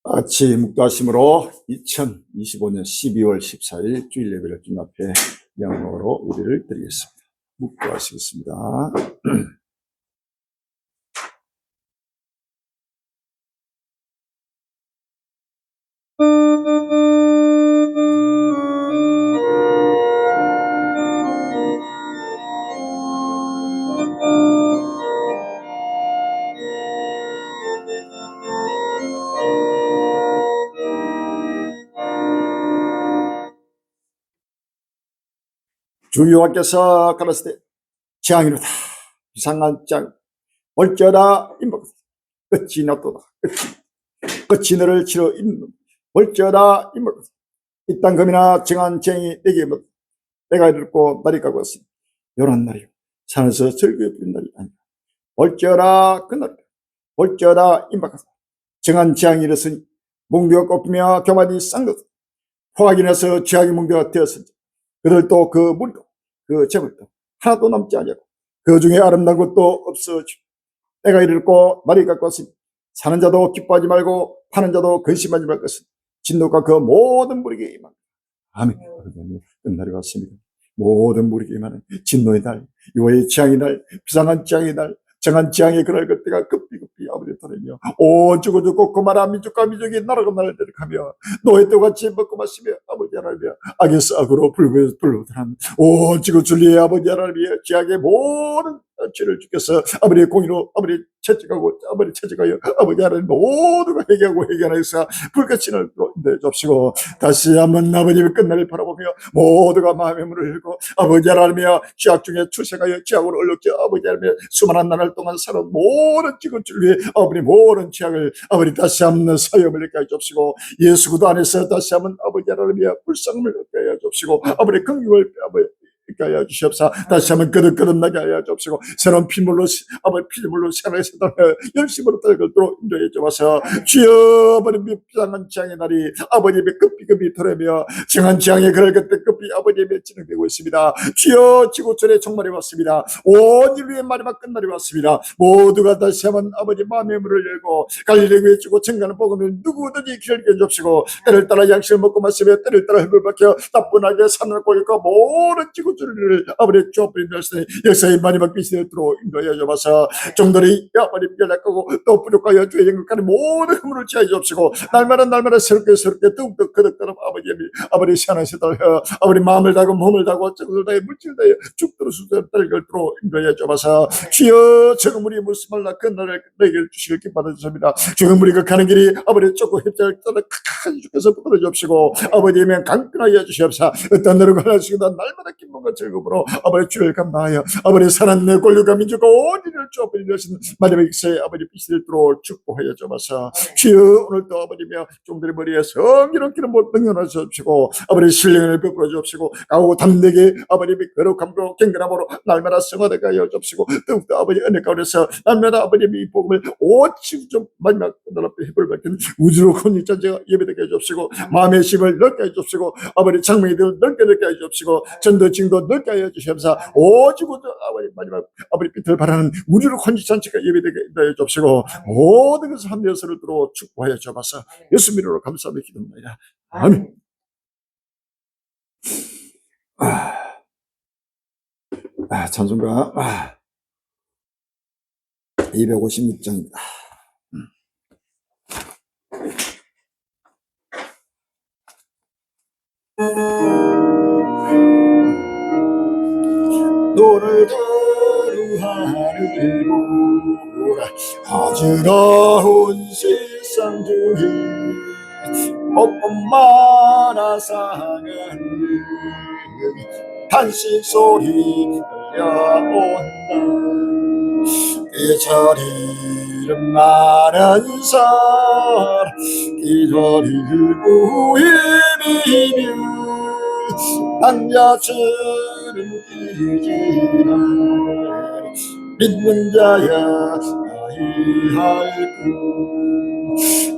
같이 묵도하심으로 2025년 12월 14일 주일 예배를 주님 앞에 영광으로 예배를 드리겠습니다. 묵도하시겠습니다. 주 여호와께서 가라사대 재앙이로다 비상한 짱 올지어다 임박 끝이 났도다 끝이 너를 치러 임는 올지어다 임박 이땅 금이나 정한 재앙이 내게 묻 내가 이르고 날이 가고 왔으니 요런 날이요 산에서 절규에 부린 날이 아니라 올지어다 그날 올지어다 임박하사 정한 재앙이 일었으니 뭉비가 꺾이며 교만이 쌍듯 포악이 나서 죄악의 뭉비가 되었으니 그들도 그 물도 그 재물도 하나도 남지 아니하고 그 중에 아름다운 것도 없어지고 때가 이르고 날이 가까웠으니 사는 자도 기뻐하지 말고 파는 자도 근심하지 말 것은 진노가 그 모든 무리에게 임한다. 아멘. 끝날이 왔습니다. 모든 무리에게 임하는 진노의 날, 여호와의 재앙의 날, 비상한 재앙의 날, 정한 재앙의 그날 그때가 급히 아버지 터내며 온 주고 죽고 그 나라 민족과 민족이 나라가 나를 대적하며 노예 때같이 먹고 마시며 아버지 하나님이여 악의 싹으로 불러들한 온 지구 진리의 아버지 하나님이여 죄악의 모든 죄를 주께서 아버지의 공의로 아버지 채찍하고 아버지 채찍하여 아버지 하나님 모두가 회개하여서 불같이 날 내줍시고 다시 한번 아버님의 끝날을 바라보며 모두가 마음의 문을 열고 아버지 하나님이여 죄악 중에 출생하여 죄악으로 얼룩져 아버지 하나님이여 수많은 나날 동안 살은 모든 지구 진리의 아버지 모든 죄악을 아버지 다시 한번 사염을 느끼게 해줍시고 예수 그리스도 안에서 다시 한번 아버지 하나님이여 불쌍함을 느끼게 해줍시고 아버지 긍휼을 아버지 하여 주시옵사. 다시 한번 거듭나게 하여 주옵시고 새로운 피물로 아버지 피물로 새로운 세상에 열심으로 떨거도록 인도해 주옵소서. 주여 아버지 비상한 재앙의 날이 아버지의 급히 들으며 정한 재앙의 그럴 그때 급히 아버지의 진행되고 있습니다. 주여 지구촌에 종말이 왔습니다. 온 인류의 마지막 끝날이 왔습니다. 모두가 다시 한번 아버지 마음의 문을 열고 갈릴리에 주고 증가하는 복음을 누구든지 기다리게 해주옵시고 때를 따라 양식을 먹고 마시며 때를 따라 흙을 박혀 따분하게 산을 꼬리고 모든 지구 를 아버지 주어버린 날씨에 역사의 마지막 빛이 되도록 인도하여 주옵소서. 종들이 아버지 연락하고 또 부족하여 주의 영광까지 모든 흐물을 취하여 주옵시고 날마다 새롭게 더욱더 거듭더러 아버지 시원한 세달 아버지 마음을 다고 몸을 다고 적을 다해 물질 다해 죽도록 수도를 떨거도록 인도하여 주옵소서. 주여 적은 물이 무스말라 그 날을 내게 주시길 기뻐하여 주십니다. 적은 물이 그 가는 길이 아버지 좁고 협자를 따라 크게 주께서 붙들어 주옵시고 아버지면 강건하여 주시옵소서. 어떤 너를 갈라주시다 날마다 기쁨과 즐거움으로 아버지 주를 감당하여 아버지 사는 내 권력과 민족과 온 인을 주어버리 되신 마지막 역사에 아버지 빛이 되도록 축복하여 주옵소서. 주여 오늘도 아버지며 종들의 머리에 성기로 기름 능력을 주옵시고 아버지 신령을 베풀어 주옵시고 가고 담대게 아버지 거룩함으로 경건함으로 날마다 성화되게 하여 주옵시고 더욱더 아버지 은혜 가운데서 날마다 아버지 이 복음을 오직 좀 마지막 날 앞에 해볼 밝힌 우주로 혼입자제가 예배되게 해 주옵시고 마음의 심을 넓게 해 주옵시고 아버지 장명이들 넓게 해 주옵시고 전도증도 넓게 하여 주시옵소서. 오직 아버지 마지막 아버지 빛을 바라는 우주로 혼입자체가 예배되게 해 주옵시고 모든 것을 한 여서를 들어 축복하여 주옵소서. 예수 이름으로 감사하며 기도합니다. 아멘. 찬송가 256장입니다. 너를 거루하를 보라 아주러운 세상 중에 엄마나 상한 탄식 소리 들려온다. 이 자리는 많은 사람 이 자리를 구해비며 남자처럼 기지라 믿는 자야 아이할구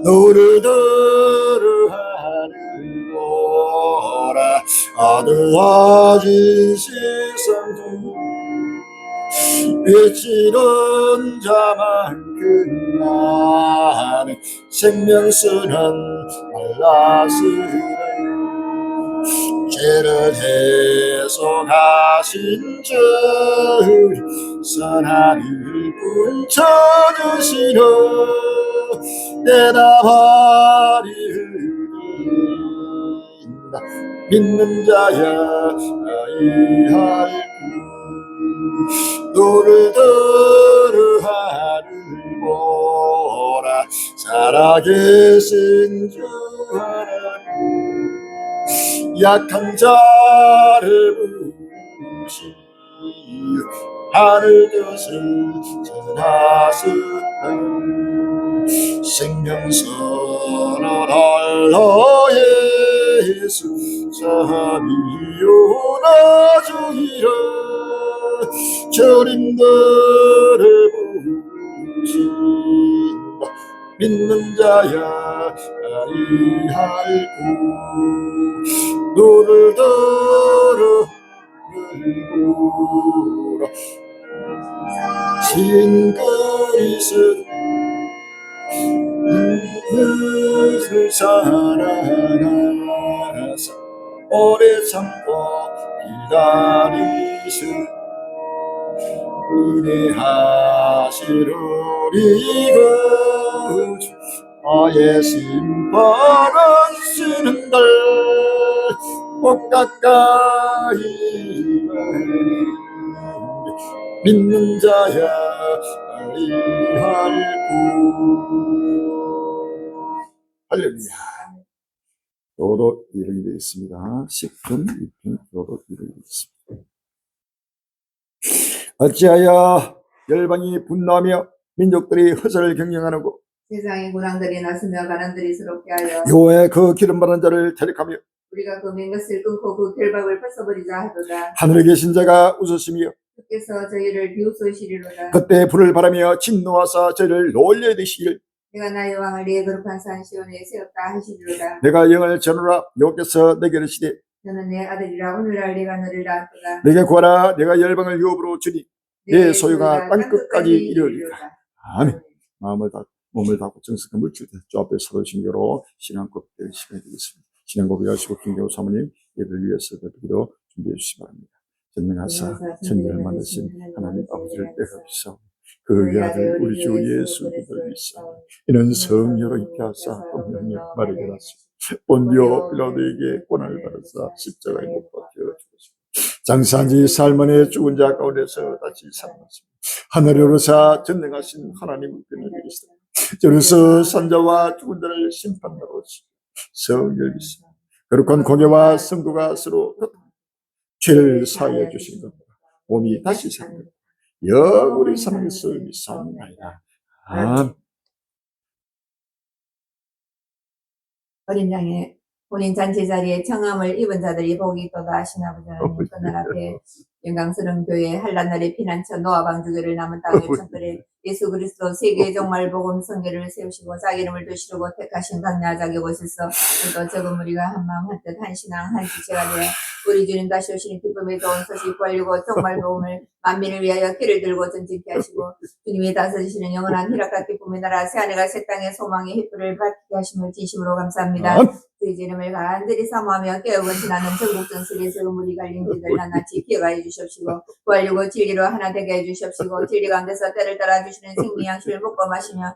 너를 들으 하는 거라 어두워진 세상 중 외치는 자만큼 끝나는 생명수는 말라스는 죄를 해소하신 주리 선하를 꿈쳐주시는 대답하리 흐린다 믿는 자야 이할구 노를 들으 하늘 보라 살아계신 주 하나님 약한 자를 부르시어 하늘 뜻을 전하시네 생명선을 할러 예수 사비요 나주이라 저림들을 부르신다 믿는 자야 아리할구 노를 들어 울고라 싱그리스 뜻을 살아가사 오래 참고 기다리시 은혜하시리리 구주 나의 심판은 쓰는들 꼭 가까이 믿는 자야 이할구 할렐루야 너도 이르게 되어 있습니다. 10편 2편 너도 이르게 되어 있습니다. 어찌하여 열방이 분노하며 민족들이 허세를 경영하는고 세상의 군왕들이 나서며 가난들이 스럽게 하여 여호와의 그 기름 바른 자를 대적하며 우리가 그 맹것을 끊고 그 결박을 벗어버리자 하도다. 하늘에 계신 자가 웃으시며 주께서 저희를 비웃으시리로다. 그때 불을 바라며 진노하사 저희를 놀려 드시길 내가 나의 왕을 네 거룩한 산 시온에 세웠다 하시리로다. 내가 영을 전하라 여호와께서 내게 이르시되 너는 내 아들이라 오늘날 내가 너를 낳았도다. 내게 구하라 내가 열방을 유업으로 주니 내 소유가 땅끝까지 이르리라. 아멘. 몸을 닫고 정숙한 물질 주 앞에 서로신교로 신앙 고백될 시간이 되겠습니다. 신앙 고백하시고 김경호 사모님 예배를 위해서 기도 준비해 주시기 바랍니다. 전능하사 천지를 만드신 하나님 아버지를 빼앗으사 그의 아들 우리 주 예수 그리스도를 믿사 이는 성녀로 있게 하사 본명에 마르게 하시고 본디오 빌라도에게 고난을 받으사 십자가에 못 박혀 죽으시고 장사한 지 사흘 만에 죽은 자 가운데서 다시 살아났습니다. 하늘에 오르사 전능하신 하나님을 내리시다. 저로서 산자와 죽은 자를 심판하러 오시고 성령을 믿사 거룩한 공예와 성도가 서로 죄를 사하여 주신 겁니다. 몸이 다시 사는 영원히 사는 것을 믿사옵나이다. 아멘. 어린 양의 본인 잔치 자리에 청함을 입은 자들이 복이 있도다 하신 아버지 하나님 그날 앞에 영광스러운 교회 한란날의 피난처 노아 방주교를 남은 땅의 천들에 예수 그리스도 세계의 종말 복음 선교를 세우시고 자기 이름을 두시르고 택하신 강야 자기 곳에서 또 적은 무리가 한마음 한뜻 한 신앙 한 지체가 되어 우리 주님 다시 오시는 기쁨의 좋은 소식 구하려고 종말 복음을 만민을 위하여 길을 들고 전진케 하시고 주님이 다스리시는 영원한 희락과 기쁨의 나라 새하늘과 새 땅의 소망의 햇불을 밝히게 하심을 진심으로 감사합니다. 그의 이름을 간절히 사모하며 깨어본 지나는 전국 전세계에서 물이 갈린 지들 낱낱이 기억하여 주시옵시고 구하려고 진리로 하나 되게 해주시옵시고 진리 가운데서 때를 따라 주시는 생명 양식을 먹고 마시며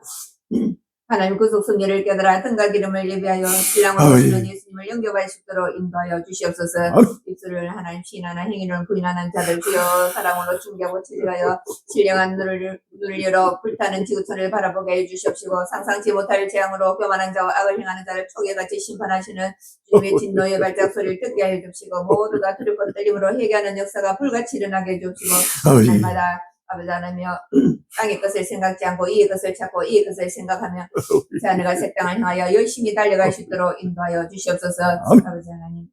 하나님 구속 성녀를 깨달아 등과 기름을 예비하여 신랑으로 오시는 예수님을 영접할 수 있도록 인도하여 주시옵소서. 입술을 하나님 시인하나 행위를 부인하는 자들 주여 사랑으로 충기하고 진리하여 신령한 눈을 열어 불타는 지구촌을 바라보게 해주시옵시고 상상치 못할 재앙으로 교만한 자와 악을 행하는 자를 초계같이 심판하시는 주님의 진노의 발작 소리를 듣게 해주시고 모두가 두렵고 떨림으로 회개하는 역사가 불같이 일어나게 해주시고 날마다 아버지 하나며 땅의 것을 생각지 않고 이의 것을 찾고 이의 것을 생각하며 새하늘과 새 땅을 향하여 열심히 달려갈 수 있도록 인도하여 주시옵소서. 아버지 하나님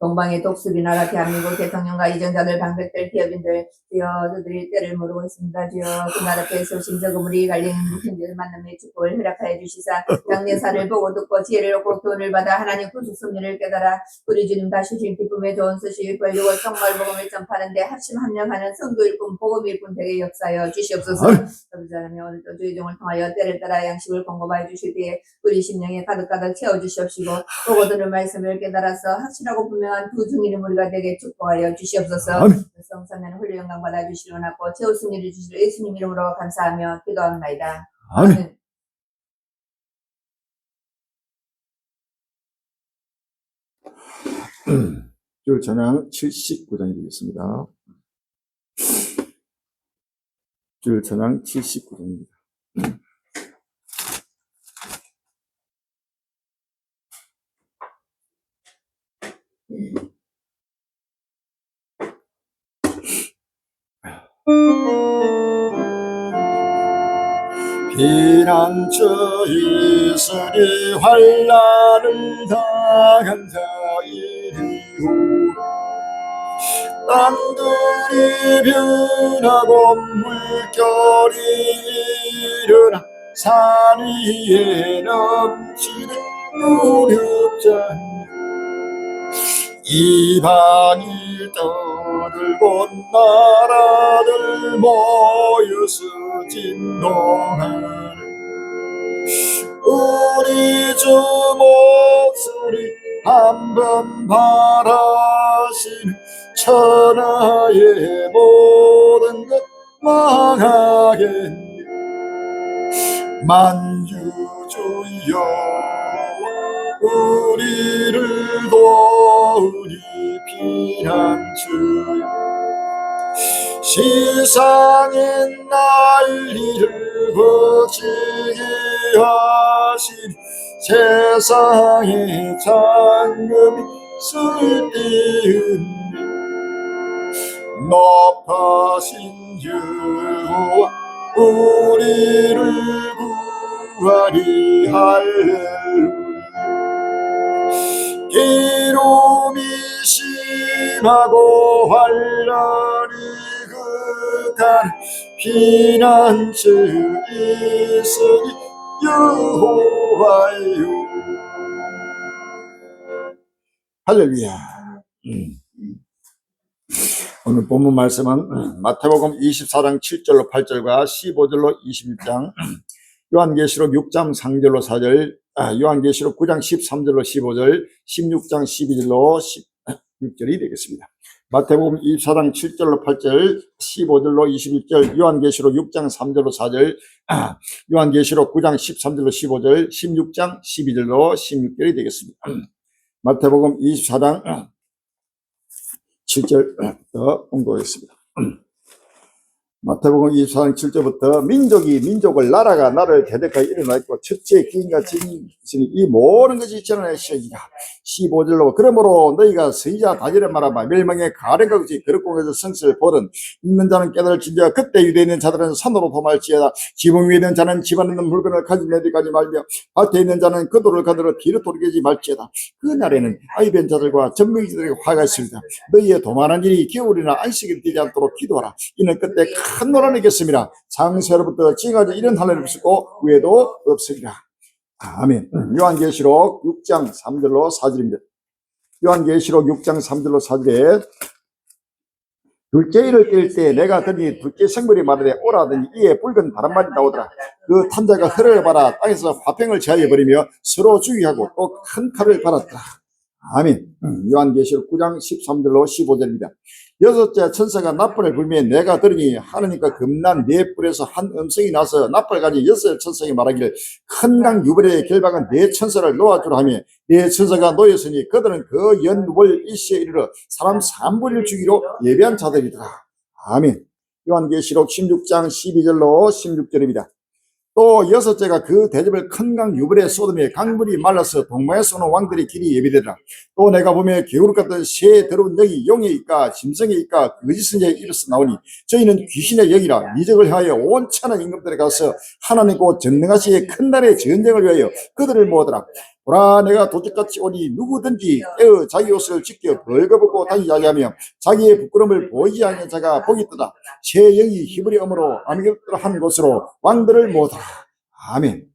동방의 독수리 나라 대한민국 대통령과 이정자들 방백들 기업인들 주여 저들이 때를 모르고 있습니다. 주여 그 나라 앞에서 심저금으리 갈리는 힘들 만남의 축복을 허락하여 주시사 장례사를 보고 듣고 지혜를 얻고 교훈을 받아 하나님 구속 섭리를 깨달아 우리 주님 다시 주신 기쁨의 좋은 소식을 벌리고 정말 복음을 전파하는데 합심 합력하는 선교일 뿐 복음일 뿐 되게 역사하여 주시옵소서. 감사하며 오늘도 주의 종을 통하여 때를 따라 양식을 공급하여 주실 때에 우리 심령에 가득가득 채워주시옵시고 보고 들은 말씀을 깨달아서 확실하고 분명한 두 증인의 우리가 되게 축복하여 주시옵소서. 성삼면 홀로 영광 받아주시기 원하고 최후 승리를 주실 예수님 이름으로 감사하며 기도합니다. 아멘. 줄 찬양 79장이 되겠습니다. 줄 찬양 79장입니다. 피난처 있으니 환난을 당한 자이리오 땅들이 변하고 물결이 일어나 산 위에 넘치는 무렵자니 이방이 떠들고 나라들 모여서 진동하네 우리 주 목소리 한번 바라시는 천하의 모든 것 망하겠네 만주주여 우리를 도우니 피난처여 세상의 난리를 거치게 하신 세상의 장금이 쓸데없네 높아신 여호와 우리를 구하리 할렐루야 기름이 심하고 환란이 극한 피난처 있으니 여호와여 할렐루야. 오늘 본문 말씀은 마태복음 24장 7절로 8절과 15절로 26장 요한계시록 6장 3절로 4절 요한계시록 9장 13절로 15절 16장 12절로 16절이 되겠습니다. 마태복음 24장 7절로 8절 15절로 26절 요한계시록 6장 3절로 4절 요한계시록 9장 13절로 15절 16장 12절로 16절이 되겠습니다. 마태복음 24장 7절부터 공부하겠습니다. 마태복음 24장 7절부터 민족이 민족을 나라가 나라를 대적하여 일어나 있고 첫째 기인과 진신이 이 모든 것이 전하의 시작이다. 15절로 그러므로 너희가 선지자 다니엘에 말하마 멸망의 가련과 같이 거룩공에서 성실을 보든 있는 자는 깨달을지니라 그때 유대에 있는 자들은 산으로 도말지어다 지붕 위에 있는 자는 집안에 있는 물건을 가진 애들까지 말며 밭에 있는 자는 그 돌을 가들어 뒤로 돌이키지 말지어다. 그 날에는 아이벤 자들과 전명자들에게 화가 있습니다. 너희의 도만한 일이 겨울이나 안식일이 되지 않도록 기도하라. 이는 그때 큰 논란이 있겠습니다. 장세로부터 지금까지 이런 할례를 없었고 후에도 없으리라. 아멘. 요한계시록 6장 3절로 4절입니다. 요한계시록 6장 3절로 4절에 둘째 일을 뗄 때 내가 들으니 둘째 성물이 말하되 오라 하더니 이에 붉은 바람만이 나오더라. 그 탄자가 흐를 받아 땅에서 화평을 제하여 버리며 서로 주의하고 또 큰 칼을 받았다. 아멘. 요한계시록 9장 13절로 15절입니다. 여섯째 천사가 나팔을 불며 내가 들으니 하느님과 금난 네 뿔에서 한 음성이 나서 나팔 가진 여섯 천사에게 말하기를 큰 강 유브레의 결박은 네 천사를 놓아주라 하며 네 천사가 놓였으니 그들은 그 연월 일시에 이르러 사람 3분을 주기로 예배한 자들이더라. 아멘. 요한계시록 16장 12절로 16절입니다. 또 여섯째가 그 대접을 큰 강 유브레에 쏟으며 강물이 말라서 동방에서 오는 왕들의 길이 예비되더라. 또 내가 보며 개울 같은 새 더러운 영이 용에 있까 짐승에 있까 거짓 선지자에 이르러서 나오니 저희는 귀신의 영이라 미적을 하여 온 천하 임금들에 가서 하나님 곧 전능하시의 큰 날의 전쟁을 위하여 그들을 모으더라. 보라 내가 도적같이 오니 누구든지 깨어 자기 옷을 찢겨 벌거벗고 다니자게 하며 자기의 부끄러움을 보이지 않는 자가 복이 있도다. 새 영이 히브리 엄으로 아미겟도라 한 곳으로 왕들을 모으더라. 아멘.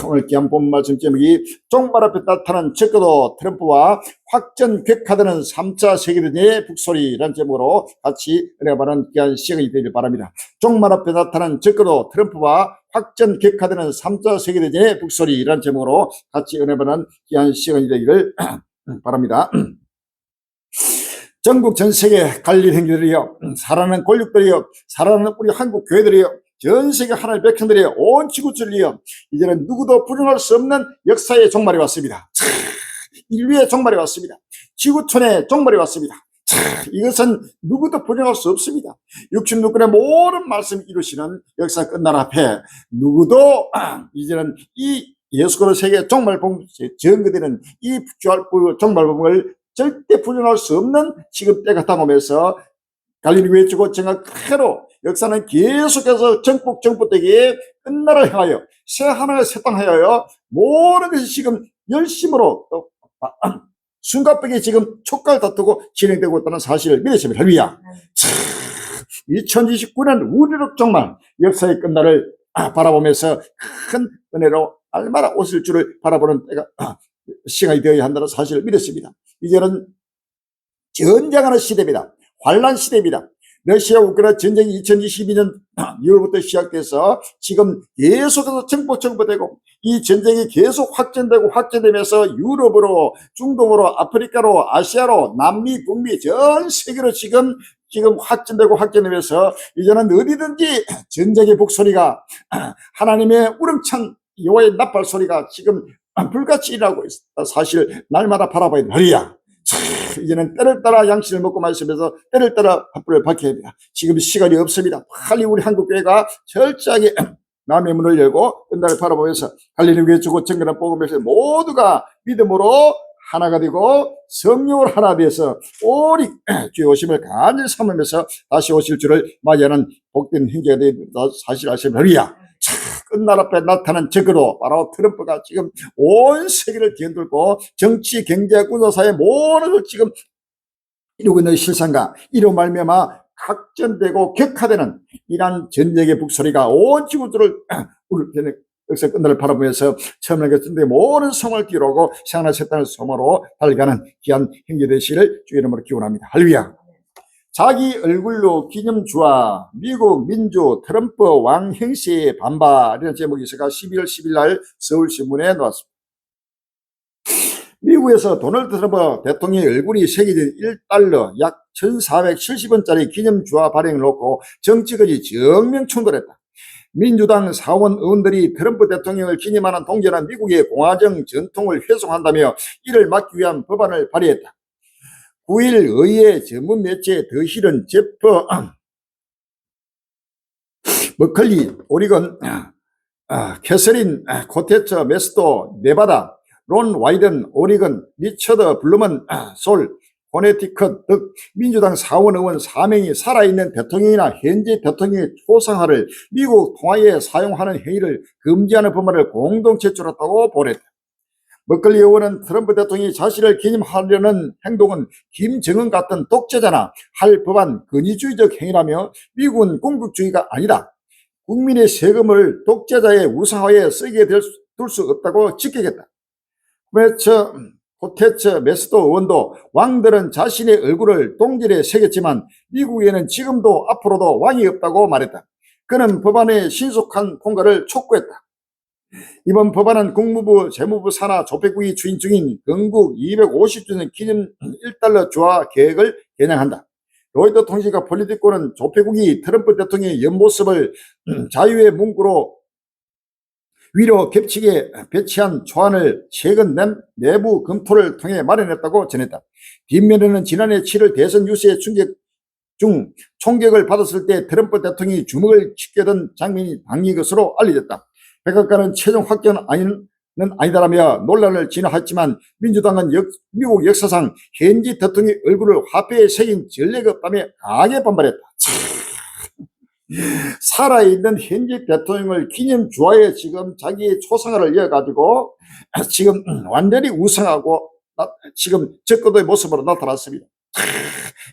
오늘 귀한 본 말씀 제목이 종말 앞에 나타난 적어도 트럼프와 확전 격화되는 3차 세계대전의 북소리라는 제목으로 같이 은혜가 받는 귀한 시간이 되길 바랍니다. 종말 앞에 나타난 적어도 트럼프와 확전 격화되는 3차 세계대전의 북소리라는 제목으로 같이 은혜 받는 귀한 시간이 되기를 바랍니다. 전국 전 세계 갈릴 행기들이여, 살아나는 권력들이여, 살아나는 우리 한국 교회들이여, 전 세계 하나님의 백성들이여, 온 지구촌이여, 이제는 누구도 부정할 수 없는 역사의 종말이 왔습니다. 인류의 종말이 왔습니다. 지구촌의 종말이 왔습니다. 이것은 누구도 부정할 수 없습니다. 66권의 모든 말씀 이루시는 역사 끝난 앞에 누구도 이제는 이 예수 그리스도 세계 종말복음 증거되는 이 종말복음을 절대 부정할 수 없는 지금 때가 다가오면서 갈릴리 외치고 정확하로 역사는 계속해서 정복되기에 끝날을 향하여 새 하나의 새 땅 하여 모든 것이 지금 열심으로 숨가쁘게 지금 촉각을 다투고 진행되고 있다는 사실을 믿으십니다. 할렐루야. 2029년 우리로 정말 역사의 끝날을 바라보면서 큰 은혜로 얼마나 오실 줄을 바라보는 때가 시간이 되어야 한다는 사실을 믿었습니다. 이제는 전쟁하는 시대입니다. 환란 시대입니다. 러시아 우크라이나 전쟁이 2022년 6월부터 시작돼서 지금 계속해서 정보되고 이 전쟁이 계속 확전되면서 유럽으로, 중동으로, 아프리카로, 아시아로, 남미, 북미 전 세계로 지금 확전되면서 이제는 어디든지 전쟁의 북소리가 하나님의 우렁찬 여호와의 나팔 소리가 지금 불같이 일어나고 있다. 사실 날마다 바라봐야 돼. 할렐루야. 이제는 때를 따라 양식을 먹고 마시면서 때를 따라 촛불을 밝혀야 됩니다. 지금 시간이 없습니다. 빨리 우리 한국교회가 철저하게 마음의 문을 열고 끝날을 바라보면서 갈릴리 외치고 정결한 복음에서 모두가 믿음으로 하나가 되고 성령으로 하나 되어서 오직 주의 오심을 간절히 삼으면서 다시 오실 줄을 맞이하는 복된 행제가 되는 사실 아십니까? 할렐루야. 끝날 앞에 나타난 적으로 바로 트럼프가 지금 온 세계를 뒤흔들고 정치, 경제, 군사사회 모든 걸 지금 이루고 있는 실상과 이로 말미암아 각전되고 격화되는 이러한 전쟁의 북소리가 온 지구들을 역사 끝날을 바라보면서 처음에 겠는데 모든 성을 뒤로하고 새하나 새 땅을 소망으로 달려가는 귀한 행제 되시기를 주의 이름으로 기원합니다. 할렐루야. 자기 얼굴로 기념주와 미국 민주 트럼프 왕 행세의 반발 이런 제목이 있어가 12월 10일 날 서울신문에 나왔습니다. 미국에서 도널드 트럼프 대통령의 얼굴이 새겨진 1달러 약 1470원짜리 기념주화 발행을 놓고 정치권이 정면 충돌했다. 민주당 사원 의원들이 트럼프 대통령을 기념하는 동전한 미국의 공화정 전통을 훼손한다며 이를 막기 위한 법안을 발의했다. 9일 의회 전문 매체 더 힐은 제프 머클리 오리건, 캐서린 코테처 메스도 네바다, 론 와이든 오리건, 리처드 블루먼 솔 코네티컷 등 민주당 사원 의원 4명이 살아있는 대통령이나 현재 대통령의 초상화를 미국 통화에 사용하는 행위를 금지하는 법안을 공동 제출했다고 보냈다. 머클리 의원은 트럼프 대통령이 자신을 기념하려는 행동은 김정은 같은 독재자나 할 법한 권위주의적 행위라며 미국은 궁극주의가 아니다. 국민의 세금을 독재자의 우상화에 쓰게 둘 수 없다고 지키겠다. 코테처 메스도 의원도 왕들은 자신의 얼굴을 동전에 새겼지만 미국에는 지금도 앞으로도 왕이 없다고 말했다. 그는 법안의 신속한 통과를 촉구했다. 이번 법안은 국무부 재무부 산하 조폐국이 추진 중인 건국 250주년 기념 1달러 주화 계획을 겨냥한다. 로이터 통신과 폴리티코는 조폐국이 트럼프 대통령의 옆모습을 자유의 문구로 위로 겹치게 배치한 초안을 최근 내부 검토를 통해 마련했다고 전했다. 뒷면에는 지난해 7월 대선 유세 총격을 받았을 때 트럼프 대통령이 주먹을 쥐게던 장면이 담긴 것으로 알려졌다. 백악관은 최종 확정은 아니다라며 논란을 진화했지만 민주당은 미국 역사상 현지 대통령의 얼굴을 화폐에 새긴 전례가 없다며 강하게 반발했다. 살아있는 현직 대통령을 기념주화에 지금 자기의 초상화를 이어가지고 지금 완전히 우승하고 지금 적고도의 모습으로 나타났습니다.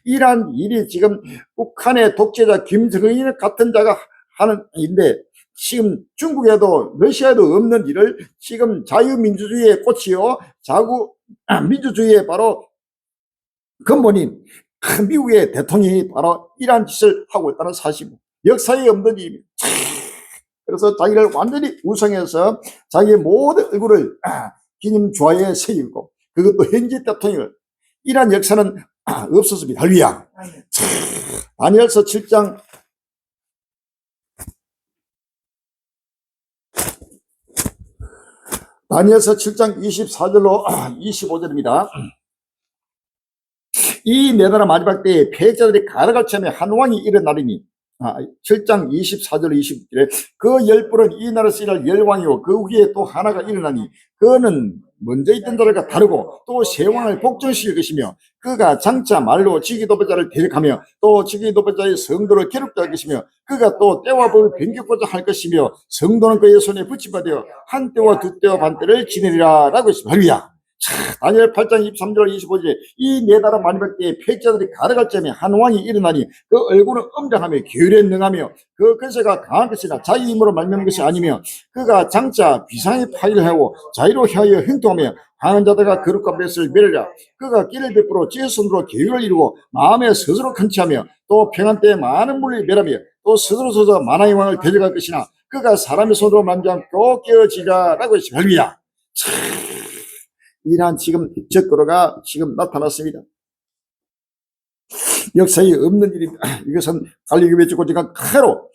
이러한 일이 지금 북한의 독재자 김정일 같은 자가 하는 일인데 지금 중국에도 러시아에도 없는 일을 지금 자유민주주의의 꽃이요 민주주의의 바로 근본인 미국의 대통령이 바로 이러한 짓을 하고 있다는 사실입니다. 역사에 없는 일입니다. 그래서 자기를 완전히 우상해서 자기의 모든 얼굴을 기념주화에 새기고 그것도 현직 대통령을 이러한 역사는 없었습니다. 할렐루야. 다니엘서 7장 24절로 25절입니다. 이 네 나라 마지막 때에 패자들이 가라갈 참에 한 왕이 일어나리니 7장 24절 26절에 그 열불은 이 나라에서 일할 열왕이요 그 후에 또 하나가 일어나니 그는 먼저 있던 자들과 다르고 또 새 왕을 복종시킬 것이며 그가 장차 말로 지기도배자를 대적하며 또 지기도배자의 성도를 괴롭게 할 것이며 그가 또 때와 법을 변경하고자 할 것이며 성도는 그의 손에 붙임받아 한 때와 두 때와 반 때를 지내리라 라고 했습니다. 할렐루야. 다니엘 8장 23절 25절에 이 네 나라 마지막 때에 패자들이 가라갈 점에 한 왕이 일어나니 그 얼굴은 엄정하며 계율에 능하며 그 근세가 강한 것이나 자기 힘으로 말미암은 것이 아니며 그가 장차 비상의 파일을 하고 자유로 향하여 행동하며 강한 자들과 거룩한 뱃을 멸하라. 그가 길을 베풀어 제 손으로 계율을 이루고 마음에 스스로 컨치하며 또 평안 때에 많은 물을 멸하며 또 스스로 서서 만왕의 왕을 대적할 것이나 그가 사람의 손으로 만지않고 깨어지리라라고 했습니다. 할렐루야. 이러한 지금 적그로가 지금 나타났습니다. 역사에 없는 일입니다. 이것은 갈리교회 주고지가 카로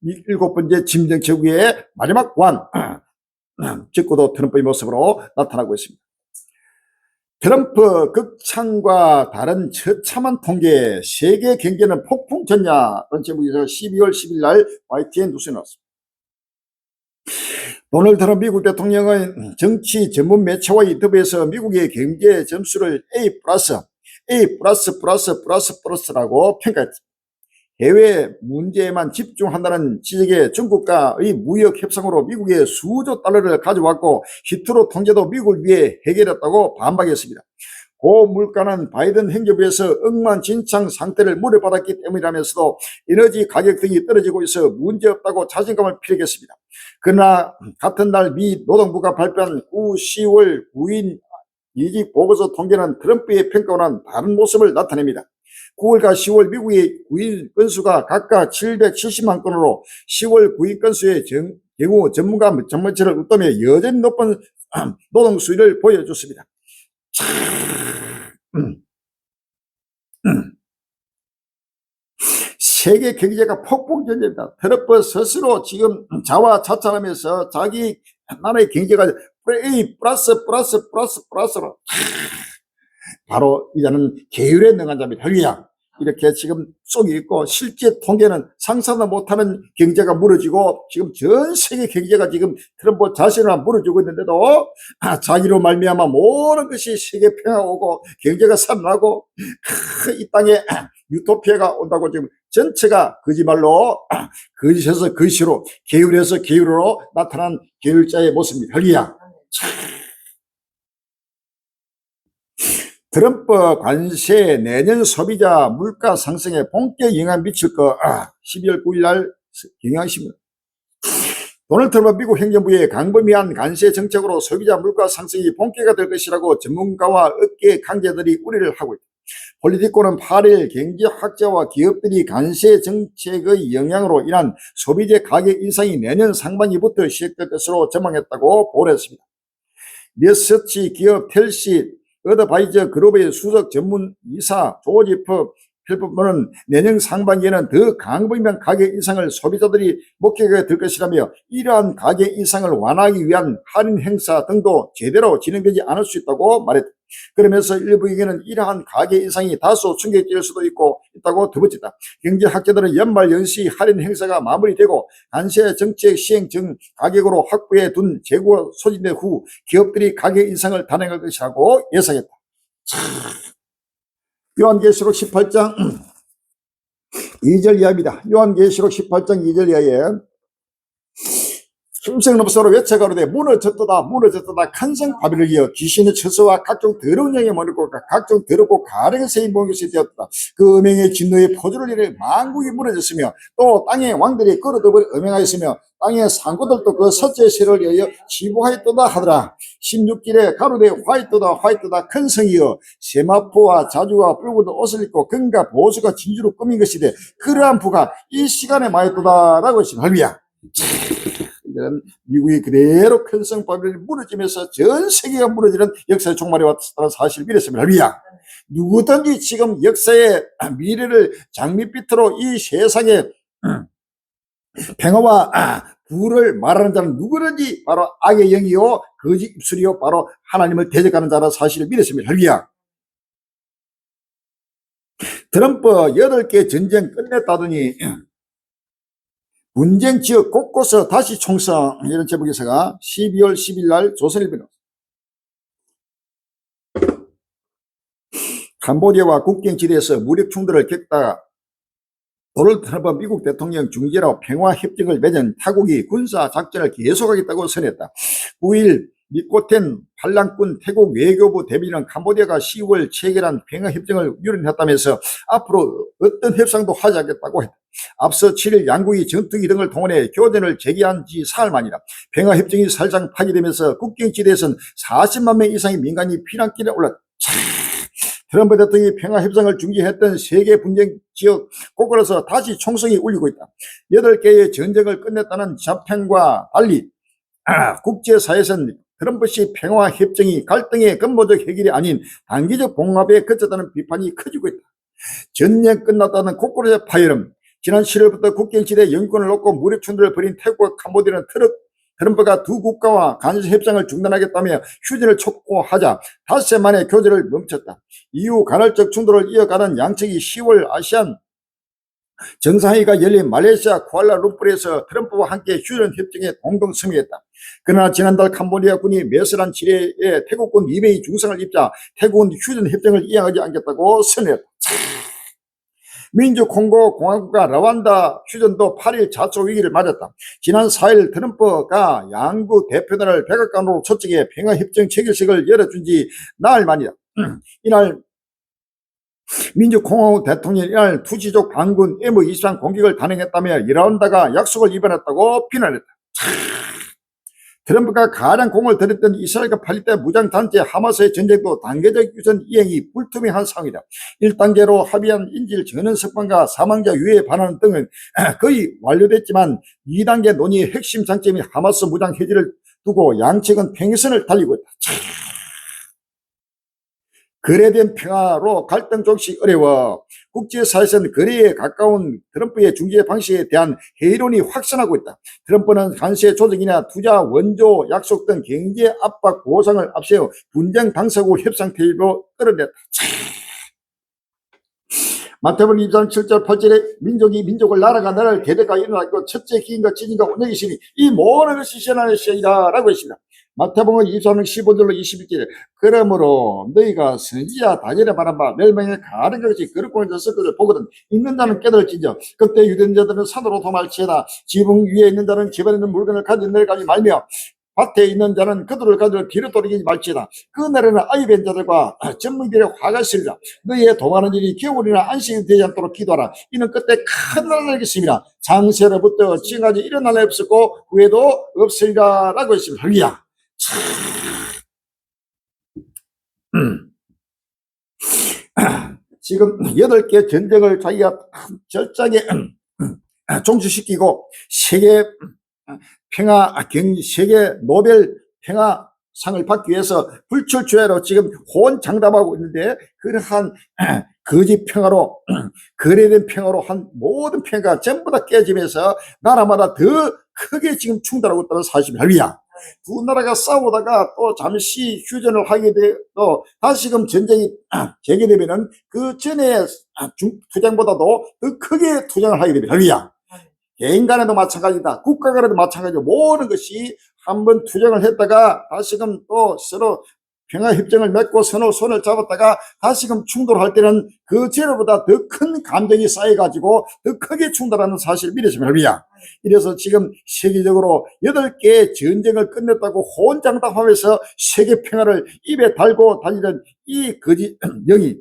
7번째 짐정 제국의 마지막 왕 적고도 트럼프의 모습으로 나타나고 있습니다. 트럼프 극찬과 다른 처참한 통계 세계 경제는 폭풍 전야 이런 제목에서 12월 10일 날 YTN 뉴스에 나왔습니다. 도널드 트럼프 미국 대통령은 정치 전문 매체와 인터뷰에서 미국의 경제 점수를 A+++++라고 평가했습니다. 해외 문제에만 집중한다는 지적에 중국과의 무역 협상으로 미국의 수조 달러를 가져왔고 히트로 통제도 미국을 위해 해결했다고 반박했습니다. 고물가는 바이든 행정부에서 억만진창 상태를 물어받았기 때문이라면서도 에너지 가격 등이 떨어지고 있어 문제없다고 자신감을 피력했습니다. 그러나 같은 날 미 노동부가 발표한 10월 9일 이직 보고서 통계는 트럼프의 평가와는 다른 모습을 나타냅니다. 9월과 10월 미국의 구인 건수가 각각 770만 건으로 10월 구인 건수의 경우 전문가 전문치를 웃도며 여전히 높은 노동 수위를 보여줬습니다. 세계 경제가 폭풍전입니다. 트럼프 스스로 지금 자화자찬하면서 자기 나라의 경제가 A+++++로 바로 이자는 계율에 능한 자입니다. 할렐루야. 이렇게 지금 속이 있고 실제 통계는 상상도 못하는 경제가 무너지고 지금 전 세계 경제가 지금 트럼프 자신을 무너지고 있는데도 자기로 말미암아 모든 것이 세계 평화가 오고 경제가 살아나고 이 땅에 유토피아가 온다고 지금 전체가 거짓말로 거짓에서 거짓으로 계율에서 계율로 나타난 계율자의 모습입니다. 할렐루야. 트럼프 관세 내년 소비자 물가 상승에 본격 영향 미칠 거 12월 9일 날 경향신문. 도널드 트럼프 미국 행정부의 강범위한 관세 정책으로 소비자 물가 상승이 본격화될 것이라고 전문가와 업계 관계자들이 우려를 하고 있다. 폴리티코는 8일 경제학자와 기업들이 관세 정책의 영향으로 인한 소비재 가격 인상이 내년 상반기부터 시작될 것으로 전망했다고 보도했습니다. 리서치 기업 텔시 어드바이저 그룹의 수석 전문이사 조지프 펠프먼은 내년 상반기에는 더 강범위한 가격 인상을 소비자들이 목격하게 될 것이라며 이러한 가격 인상을 완화하기 위한 할인 행사 등도 제대로 진행되지 않을 수 있다고 말했다. 그러면서 일부에게는 이러한 가격 인상이 다소 충격적일 수도 있다고 덧붙였다. 경제학자들은 연말 연시 할인 행사가 마무리되고 관세 정책 시행 전 가격으로 확보해 둔 재고가 소진된 후 기업들이 가격 인상을 단행할 것이라고 예상했다. 요한계시록 18장 2절 이하입니다. 요한계시록 18장 2절 이하에 힘성넘소로 외쳐가로되 무너졌도다 무너졌도다 큰성 바벨을 이어 귀신의 처소와 각종 더러운 영의 머리고 각종 더럽고 가랭의 새의 모은 것이 되었다. 그 음행의 진노의 포도를 이래 만국이 무너졌으며 또 땅의 왕들이 끌어들여 음행하였으며 땅의 상고들도 그 섯째 세를 이어 지부하였도다 하더라. 16절에 가로되 화이트다 화이트다 큰 성이여 세마포와 자주와 뿔고도 옷을 입고 금과 보수가 진주로 꾸민 것이되 그러한 부가 이 시간에 마였도다 라고 했습니다. 할렐루야. 이런 미국이 그대로 큰 성 바벨이 무너지면서 전 세계가 무너지는 역사의 종말이 왔다는 사실을 믿었습니다. 할렐루야. 누구든지 지금 역사의 미래를 장밋빛으로 이 세상에 평화와 부를 말하는 자는 누구든지 바로 악의 영이요 거짓 입술이요 바로 하나님을 대적하는 자라는 사실을 믿었습니다. 할렐루야. 트럼프 8개 전쟁 끝냈다더니 분쟁 지역 곳곳에 다시 총성 이런 제목에서가 12월 10일 날 조선일보는 캄보디아와 국경지대에서 무력 충돌을 겪다가 도널드 트럼프 미국 대통령 중재로 평화협정을 맺은 타국이 군사작전을 계속하겠다고 선언했다. 9일 미코텐 반란군 태국 외교부 대변인은 캄보디아가 10월 체결한 평화협정을 유린했다면서 앞으로 어떤 협상도 하지 않겠다고 했다. 앞서 7일 양국이 전투기 등을 동원해 교전을 재개한 지 사흘 만이다. 평화협정이 살짝 파기되면서 국경지대에서는 40만 명 이상의 민간이 피난길에 올랐다. 트럼프 대통령이 평화협상을 중지했던 세계 분쟁 지역 곳곳에서 다시 총성이 울리고 있다. 8개의 전쟁을 끝냈다는 자평과 달리 국제사회에서는 트럼프식 평화협정이 갈등의 근본적 해결이 아닌 단기적 봉합에 그쳤다는 비판이 커지고 있다. 전쟁 끝났다는 곳곳의 파열음, 지난 7월부터 국경지대 영권을 놓고 무력 충돌을 벌인 태국과 캄보디아는 트럼프가 두 국가와 간섭협상을 중단하겠다며 휴전을 촉구하자 닷새 만에 교전을 멈췄다. 이후 간헐적 충돌을 이어가던 양측이 10월 아시안 정상회의가 열린 말레이시아 쿠알라룸푸르에서 트럼프와 함께 휴전 협정에 공동 서명했다. 그러나 지난달 캄보디아 군이 매설한 지뢰에 태국군 2명이 중상을 입자 태국은 휴전 협정을 이행하지 않겠다고 선언했다. 민주콩고공화국과 라완다 휴전도 8일 자초 위기를 맞았다. 지난 4일 트럼프가 양국 대표단을 백악관으로 초청해 평화협정 체결식을 열어준 지 나흘 만이다. 이날 민주공화국 대통령이 이날 투지족 반군 M23 공격을 단행했다며 라완다가 약속을 위반했다고 비난했다. 트럼프가 가장 공을 들였던 이스라엘과 팔레스타인 무장단체 하마스의 전쟁도 단계적 유전 이행이 불투명한 상황이다. 1단계로 합의한 인질 전원 석방과 사망자 유해에 반하는 등은 거의 완료됐지만 2단계 논의의 핵심 장점이 하마스 무장 해지를 두고 양측은 평행선을 달리고 있다. 거래된 평화로 갈등 종식 어려워 국제사회에서는 거래에 가까운 트럼프의 중재 방식에 대한 회의론이 확산하고 있다. 트럼프는 관세 조정이나 투자 원조 약속 등 경제 압박 보상을 앞세워 분쟁 당사국 협상 테이블로 끌어냈다. 마태복음 2장 7절 8절에 민족이 민족을 나라가 나라를 대대가 일어나고 첫째 기인과 찢인과 운명이시니 이 모든 것이 시원한 시이다 라고 했습니다. 마태복음 24장 15절로 21절에 그러므로 너희가 선지자 다니엘의 말한 바 멸망에 가는 것이 그릇고 있는 것을 보거든 읽는 자는 깨달을지며 그때 유대인 자들은 산으로 도말지어다 지붕 위에 있는 자는 집안에 있는 물건을 가진 내려가지 말며 밭에 있는 자는 그들을 가지고 뒤로 돌이키지 말지어다. 그 날에는 아이벤 자들과 전문들의 화가 있으리라. 너희의 동하는 일이 겨울이나 안식이 되지 않도록 기도하라. 이는 그때 큰 날을 알겠습니다. 장세로부터 지금까지 이런 날이 없었고 후에도 없으리라 라고 했습니다. 할렐루야. 지금 8개 전쟁을 자기가 절장에 종식시키고 세계 세계 노벨 평화상을 받기 위해서 불철주야로 지금 호언장담하고 있는데 그러한 거짓 평화로 거래된 평화로 한 모든 평화가 전부 다 깨지면서 나라마다 더 크게 지금 충돌하고 있다는 사실입니다. 할렐루야. 두 나라가 싸우다가 또 잠시 휴전을 하게 되고 다시금 전쟁이 재개되면은 그 전에 투쟁보다도 더 크게 투쟁을 하게 됩니다. 할렐루야. 개인 간에도 마찬가지다. 국가 간에도 마찬가지고 모든 것이 한번 투쟁을 했다가 다시금 또 서로 평화협정을 맺고 서로 손을 잡았다가 다시금 충돌할 때는 그 전보다 더 큰 감정이 쌓여가지고 더 크게 충돌하는 사실을 믿으시면 합니다. 이래서 지금 세계적으로 8개의 전쟁을 끝냈다고 호언장담하면서 세계 평화를 입에 달고 다니는 이 거짓 영이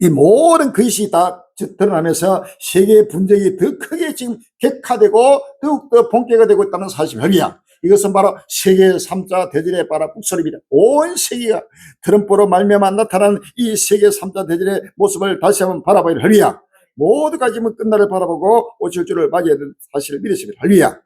이 모든 것이 다 드러나면서 세계의 분쟁이 더 크게 지금 격화되고 더욱더 본격화 되고 있다는 사실입니다. 이것은 바로 세계 3자 대전의 바로 북소리입니다. 온 세계가 트럼프로 말미암아 나타난 이 세계 3자 대전의 모습을 다시 한번 바라봐야 합니다. 모두가 지금 끝날을 바라보고 오실 줄을 맞이해야 되는 사실을 믿으시면 합니다.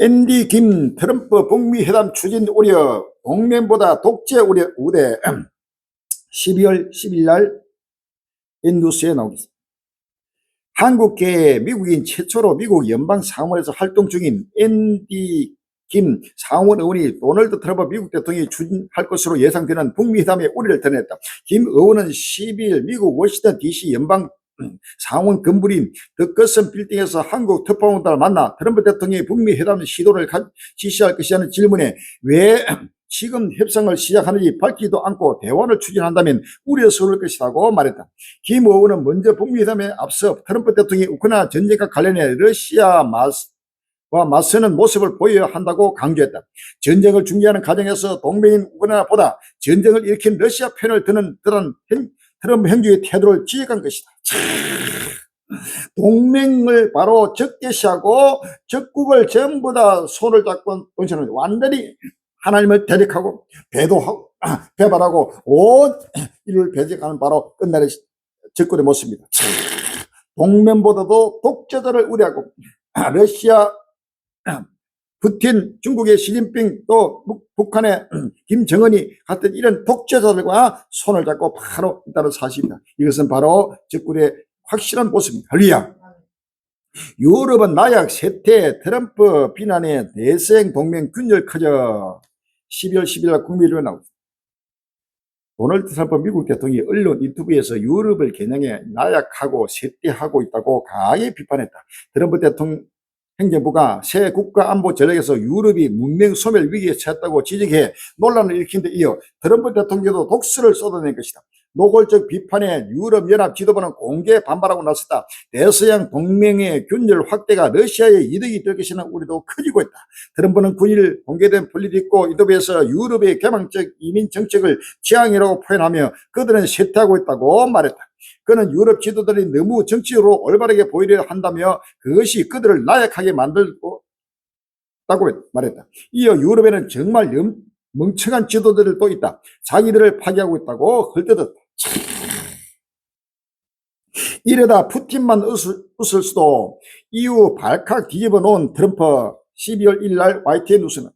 앤디 김 트럼프 북미 회담 추진 우려 동맹보다 독재 우려 우대 12월 10일 날 N뉴스에 나오겠습니다. 한국계 미국인 최초로 미국 연방 상원에서 활동 중인 앤디 김 상원 의원이 도널드 트럼프 미국 대통령이 추진할 것으로 예상되는 북미 회담의 우려를 드러냈다. 김 의원은 12일 미국 워싱턴 DC 연방 상원 건물인 더커슨 빌딩에서 한국 특파원들을 만나 트럼프 대통령이 북미 회담 시도를 지시할 것이라는 질문에 왜 지금 협상을 시작하는지 밝히지도 않고 대화를 추진한다면 우려스러울 것이라고 말했다. 김 의원은 먼저 북미 회담에 앞서 트럼프 대통령이 우크라이나 전쟁과 관련해 러시아와 맞서는 모습을 보여야 한다고 강조했다. 전쟁을 중재하는 과정에서 동맹인 우크라이나보다 전쟁을 일으킨 러시아 편을 드는 트럼프 행정의 태도를 지적한 것이다. 동맹을 바로 적대시하고 적국을 전부 다 손을 잡고 동시에는 완전히 하나님을 대적하고 배도하고 배반하고 온 인류를 배제하는 바로 끝날의 적군의 모습입니다. 동맹보다도 독재자를 우려하고 러시아 푸틴, 중국의 시진핑, 또 북한의 김정은이 같은 이런 독재자들과 손을 잡고 바로 있다는 사실입니다. 이것은 바로 적군의 확실한 모습입니다. 할렐루야. 유럽은 나약 세태 트럼프 비난에 내생 동맹 균열 커져 12월 10일 날 국민의힘에 나옵니다. 도널드 트럼프 미국 대통령이 언론 인터뷰에서 유럽을 겨냥해 나약하고 쇠퇴하고 있다고 강하게 비판했다. 트럼프 대통령 행정부가 새 국가안보 전략에서 유럽이 문명 소멸 위기에 처했다고 지적해 논란을 일으킨 데 이어 트럼프 대통령도 독설을 쏟아낸 것이다. 노골적 비판에 유럽연합 지도부는 공개 반발하고 나섰다. 대서양 동맹의 균열 확대가 러시아의 이득이 될 것이라는 우려도 커지고 있다. 트럼프는 9일 공개된 폴리티코 인터뷰에서 유럽의 개방적 이민 정책을 지향이라고 표현하며 그들은 쇠퇴하고 있다고 말했다. 그는 유럽 지도들이 너무 정치적으로 올바르게 보이려 한다며 그것이 그들을 나약하게 만들고 있다고 말했다. 이어 유럽에는 정말 멍청한 지도자들도 있다. 자기들을 파괴하고 있다고 헐뜯었다. 이러다 푸틴만 웃을 수도. 이후 발칵 뒤집어 놓은 트럼프. 12월 1일 날 YTN 뉴스는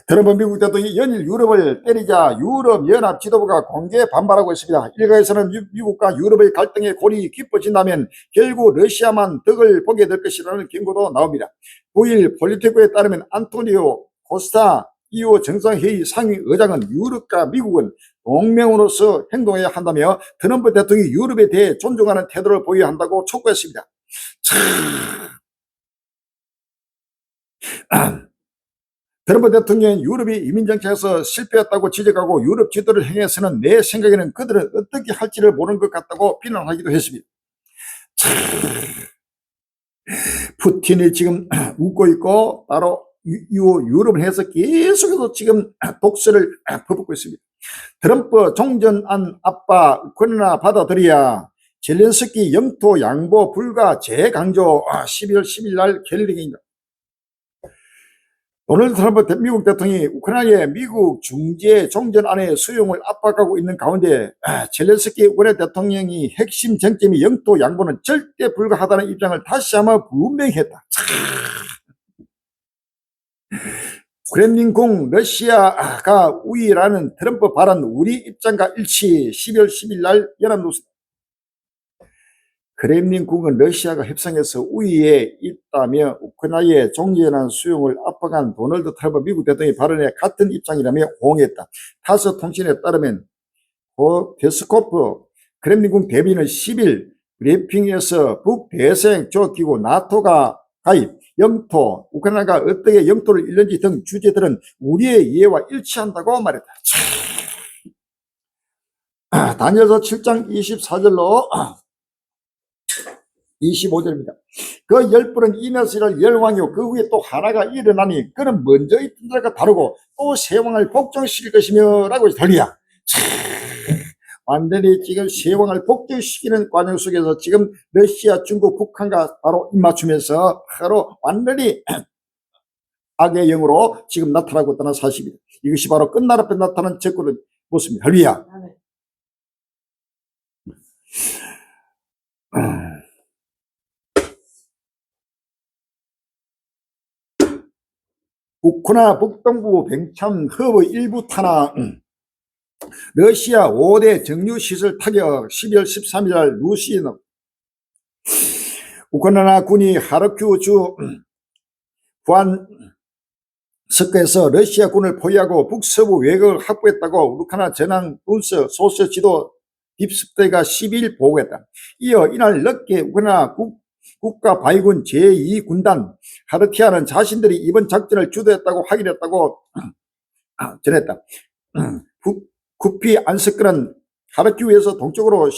트럼프 미국 대통령이 연일 유럽을 때리자 유럽연합 지도부가 공개 반발하고 있습니다. 일각에서는 미국과 유럽의 갈등의 골이 깊어진다면 결국 러시아만 덕을 보게 될 것이라는 경고도 나옵니다. 9일 폴리티코에 따르면 안토니오 코스타 EU 정상회의 상위 의장은 유럽과 미국은 동맹으로서 행동해야 한다며 트럼프 대통령이 유럽에 대해 존중하는 태도를 보여야 한다고 촉구했습니다. 트럼프 대통령은 유럽이 이민정책에서 실패했다고 지적하고 유럽 지도를 행해서는 내 생각에는 그들은 어떻게 할지를 모르는 것 같다고 비난하기도 했습니다. 푸틴이 지금 웃고 있고 바로 유럽을 해서 계속해서 지금 독서를 퍼붓고 있습니다. 트럼프 종전안 아빠 우크라이나 받아들여야 젤렌스키 영토 양보 불가 재강조 12월 10일 날 결의입니다. 도널드 트럼프 미국 대통령이 우크라이나의 미국 중재 종전안의 수용을 압박하고 있는 가운데 젤렌스키 우크라이나 대통령이 핵심 쟁점이 영토 양보는 절대 불가하다는 입장을 다시 한번 분명히 했다. 크렘린궁 러시아가 우위라는 트럼프 발언 우리 입장과 일치. 12월 10일 날 연합뉴스. 크렘린궁은 러시아가 협상에서 우위에 있다며 우크라이나의 종전안 수용을 압박한 도널드 트럼프 미국 대통령의 발언에 같은 입장이라며 호응했다. 타스 통신에 따르면 페스코프 크렘린궁 대변인은 10일 브리핑에서 북대서양 조약기구 나토가 가입, 영토, 우크라이나가 어떻게 영토를 잃는지 등 주제들은 우리의 이해와 일치한다고 말했다. 다니엘서 7장 24절로 25절입니다. 그 10분은 이너스를 10왕이요 그 후에 또 하나가 일어나니 그는 먼저 있던 자가 다르고 또 새 왕을 복종시킬 것이며 라고 달리야. 완전히 지금 새 왕을 복종시키는 과정 속에서 지금 러시아, 중국, 북한과 바로 입맞추면서 바로 완전히 악의 영으로 지금 나타나고 있다는 사실입니다. 이것이 바로 끝날 앞에 나타난 적군의 모습입니다. 할렐루야. 우크라이나 북동부 뱅참 허브 일부 탄압, 러시아 5대 정유시설 타격, 12월 13일 날 루시는 우크라이나 군이 하르키우 주 부안스크에서 러시아 군을 포위하고 북서부 외곽을 확보했다고 우크라이나 전황 군서 소서 지도 딥스테이가 12일 보고했다. 이어 이날 늦게 우크라이나 국가바위군 제2군단 하르티아는 자신들이 이번 작전을 주도했다고 확인했다고 전했다. 쿠피안스크는 하르키우에서 동쪽으로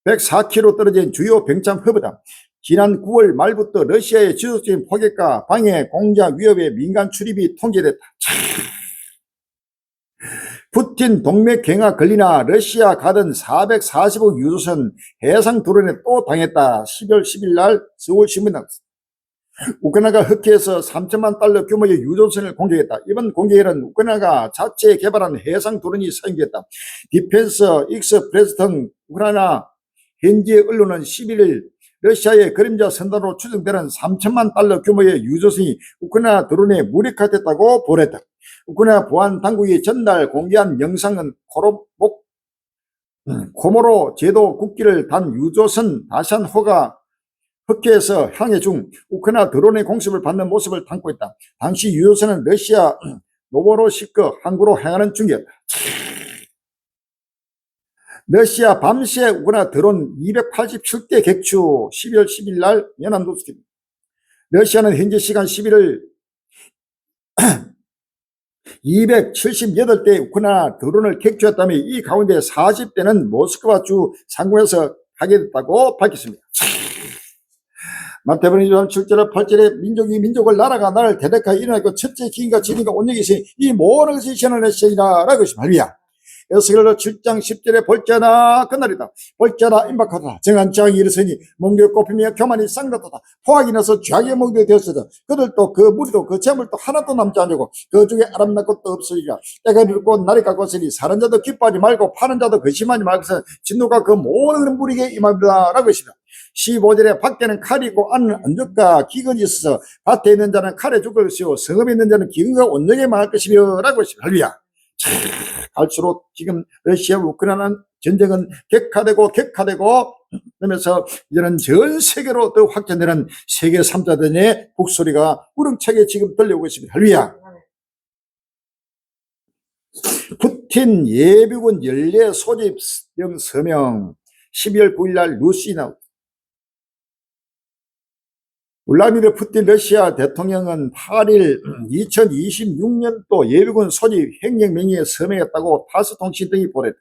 104km 떨어진 주요 병참 허브다. 지난 9월 말부터 러시아의 지속적인 포격과 방해, 공작 위협에 민간 출입이 통제됐다. 푸틴 동맹 경화 걸리나 러시아 가던 440억 유조선 해상 드론에 또 당했다. 12월 10일 날 서울신문 나왔습니다. 우크라이나가 흑해에서 3천만 달러 규모의 유조선을 공격했다. 이번 공격에는 우크라이나가 자체 개발한 해상 드론이 사용됐다. 디펜스 익스프레스 등 우크라이나 현지 언론은 11일 러시아의 그림자 선단으로 추정되는 3천만 달러 규모의 유조선이 우크라이나 드론에 무력화됐다고 보냈다. 우크라이나 보안 당국이 전날 공개한 영상은 코모로 제도 국기를 단 유조선 다샨호가 흑해에서 항해 중 우크라이나 드론의 공습을 받는 모습을 담고 있다. 당시 유조선은 러시아 노보로시크 항구로 향하는 중이었다. 러시아 밤새 우크라이나 드론 287대 객추. 12월 10일 날 연합뉴스입니다. 러시아는 현재 시간 11월 278대 우크라이나 드론을 객추했다며 이 가운데 40대는 모스크바 주 상공에서 하게 됐다고 밝혔습니다. 마태복음 7절 8절에 민족이 민족을 나라가 나라를 대적하여 일어나고 첫째 기인과 진인과 온영이 있으니 이 모든 것이 시원한 것이라 라고 했습니다. 할렐루야. 에스겔서 7장 10절에 볼자나 그날이다. 볼자나 임박하다. 정한 장이 일어서니 멍게 꼽히며 교만이 쌍났다. 포악이 나서 죄악의 멍게 되었으다. 그들도 그 무리도 그 재물도 하나도 남지 않고 그 중에 아름답 것도 없으리라. 때가 이르고 날이 가까웠으니 사는 자도 기뻐하지 말고 파는 자도 거심하지 말고 진노가 그 모든 무리에게 임합니다 라고 했습니다. 15절에 밖에는 칼이 있고 안은 언적과 기근이 있어서 밭에 있는 자는 칼에 죽을 것이요 성읍에 있는 자는 기근과 온역에 망할 것이며 라고 했습니다. 할렐루야. 갈수록 지금 러시아 우크라이나 전쟁은 격화되고 그러면서 이제는 전 세계로 더 확전되는 세계 3자 대전의 북소리가 우렁차게 지금 들려오고 있습니다. 할렐루야. 푸틴 예비군 연례 소집령 서명. 12월 9일 날 뉴스에 나옵니다. 블라디미르 푸틴 러시아 대통령은 8일 2026년도 예비군 소집 행정명령에 서명했다고 타스 통신 등이 보냈다.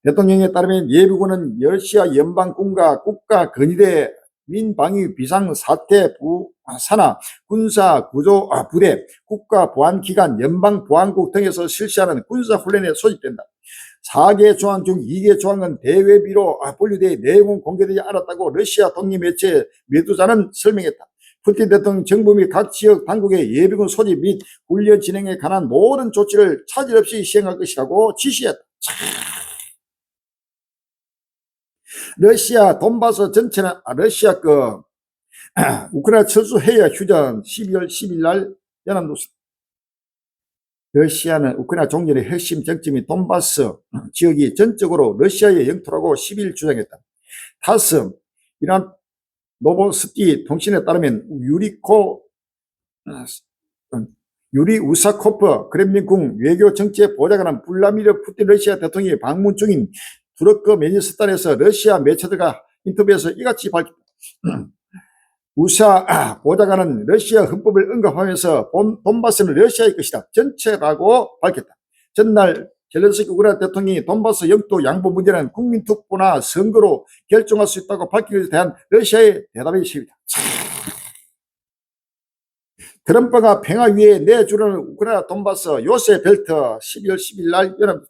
대통령에 따르면 예비군은 러시아 연방군과 국가근위대 민방위 비상사태 산하 군사구조 부대, 국가보안기관, 연방보안국 등에서 실시하는 군사훈련에 소집된다. 4개 조항 중 2개 조항은 대외비로 분류돼 내용은 공개되지 않았다고 러시아 독립매체 메두자는 설명했다. 푸틴 대통령 정부 및 각 지역 당국의 예비군 소집 및 훈련 진행에 관한 모든 조치를 차질 없이 시행할 것이라고 지시했다. 러시아 돈바스 전체는 러시아 우크라이나 철수해야 휴전. 12월 10일 날 연합뉴스. 러시아는 우크라이나 종전의 핵심 정점이 돈바스 지역이 전적으로 러시아의 영토라고 10일 주장했다. 타스 이란 노보스티 통신에 따르면 유리 우사코프 크렘린궁 외교정책 보좌관은 블라디미르 푸틴 러시아 대통령이 방문 중인 투르크메니스탄에서 러시아 매체들과 인터뷰에서 이같이 밝혔다. 우사 보좌관은 러시아 헌법을 언급하면서 돈바스는 러시아의 것이다. 전체라고 밝혔다. 전날 젤렌스키 우크라이나 대통령이 돈바스 영토 양보 문제는 국민투표나 선거로 결정할 수 있다고 밝힌 것에 대한 러시아의 대답이 있습니다. 트럼프가 평화 위에 내주는 우크라이나 돈바스 요새 벨트 12월 10일 날 여러분,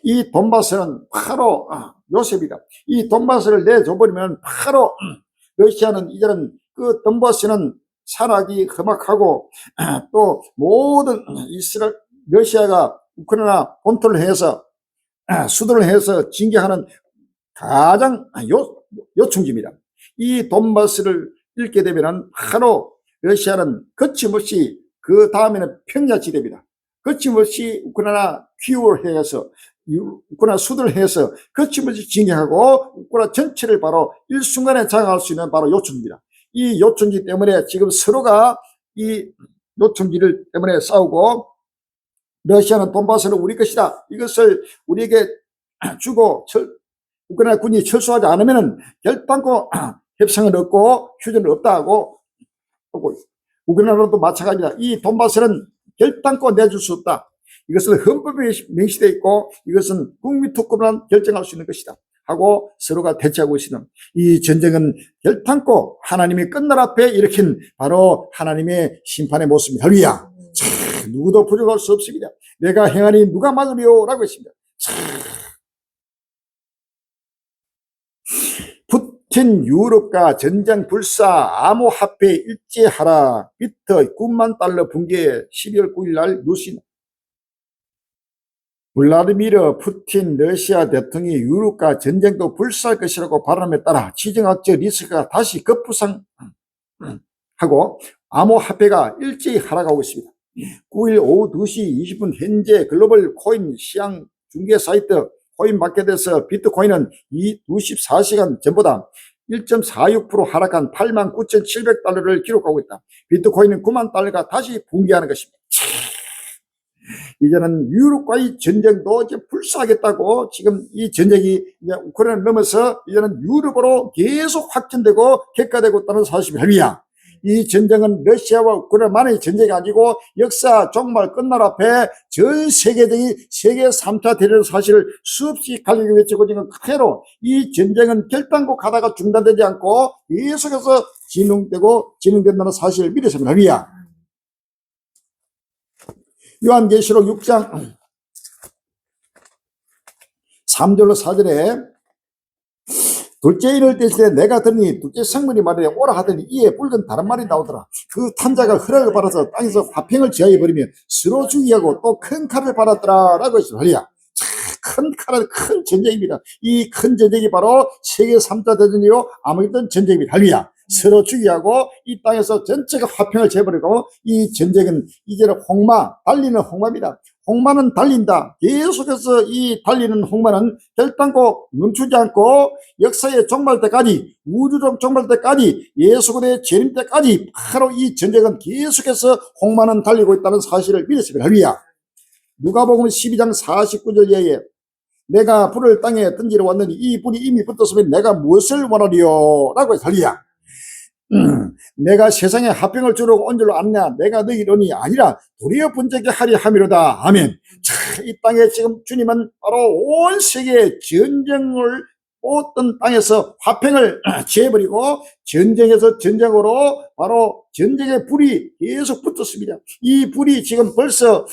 이 돈바스는 바로 요셉이다. 이 돈바스를 내줘버리면 바로 러시아는 이제는 그 돈바스는 살아기 험악하고 또 모든 이스라엘 러시아가 우크라이나 본토를 해서 수도를 해서 징계하는 가장 요충지입니다. 이 돈바스를 잃게 되면 바로 러시아는 거침없이 그 다음에는 평야지대입니다. 거침없이 우크라이나 키우를 해서 우크라이나 수도를 해서 거침없이 징계하고 우크라이나 전체를 바로 일순간에 장악할 수 있는 바로 요충지입니다. 이 요충지 때문에 지금 서로가 이 요충지를 때문에 싸우고 러시아는 돈바스는 우리 것이다. 이것을 우리에게 주고 우크라이나 군이 철수하지 않으면 결단코 협상은 없고 휴전은 없다 하고 우크라이나도 마찬가지입니다. 이 돈바스는 결단코 내줄 수 없다. 이것은 헌법에 명시되어 있고 이것은 국민투표만 결정할 수 있는 것이다 하고 서로가 대치하고 있는 이 전쟁은 결단코 하나님이 끝날 앞에 일으킨 바로 하나님의 심판의 모습입니다. 할렐루야. 누구도 부족할 수 없습니다. 내가 행하니 누가 막으리요? 라고 했습니다. 푸틴 유럽과 전쟁 불사 암호화폐 일제하라 비트 9만 달러 붕괴 12월 9일 날 뉴스. 블라디미르 푸틴 러시아 대통령이 유럽과 전쟁도 불사할 것이라고 발언함에 따라 지정학적 리스크가 다시 급부상하고 암호화폐가 일제히 하락하고 있습니다. 9일 오후 2시 20분 현재 글로벌 코인 시장 중개 사이트 코인마켓에서 비트코인은 24시간 전보다 1.46% 하락한 89,700달러를 기록하고 있다. 비트코인은 9만 달러가 다시 붕괴하는 것입니다. 이제는 유럽과의 전쟁도 이제 불사하겠다고 지금 이 전쟁이 이제 우크라이나를 넘어서 이제는 유럽으로 계속 확전되고 격화되고 있다는 사실입니다. 이 전쟁은 러시아와 우크라이나만의 전쟁이 아니고 역사 종말 끝날 앞에 전 세계적인 세계 3차 대전 사실을 수없이 갈리게 외치고 지금 그대로 이 전쟁은 결단코 가다가 중단되지 않고 계속해서 진행된다는 사실을 믿으십니다. 요한계시록 6장 3절로 4절에 둘째 일을 떼실 때 내가 들으니 둘째 성문이 말하되 오라 하더니 이에 붉은 다른 말이 나오더라. 그 탄자가 허락을 받아서 땅에서 화평을 제하여 버리며 서로 죽이하고 또 큰 칼을 받았더라 라고 했습니다. 큰 칼은 큰 전쟁입니다. 이 큰 전쟁이 바로 세계 3차 대전이요 아무튼 전쟁입니다. 할렐루야. 서로 죽이하고 이 땅에서 전체가 화평을 재버리고 이 전쟁은 이제는 달리는 홍마입니다. 홍마는 달린다. 계속해서 이 달리는 홍마는 결단코 멈추지 않고 역사의 종말 때까지 우주적 종말 때까지 예수의 재림 때까지 바로 이 전쟁은 계속해서 홍마는 달리고 있다는 사실을 믿으십니다. 할렐루야. 누가복음 12장 49절에 내가 불을 땅에 던지러 왔더니 이 불이 이미 붙었으면 내가 무엇을 원하리요? 라고 해서 할렐루야. 내가 세상에 화평을 주려고 온 줄로 아느냐 내가 너희 이론이 아니라 도리어 분적이 하리 함이로다. 아멘. 자, 이 땅에 지금 주님은 바로 온 세계의 전쟁을 모든 땅에서 화평을 취해버리고 전쟁에서 전쟁으로 바로 전쟁의 불이 계속 붙었습니다. 이 불이 지금 벌써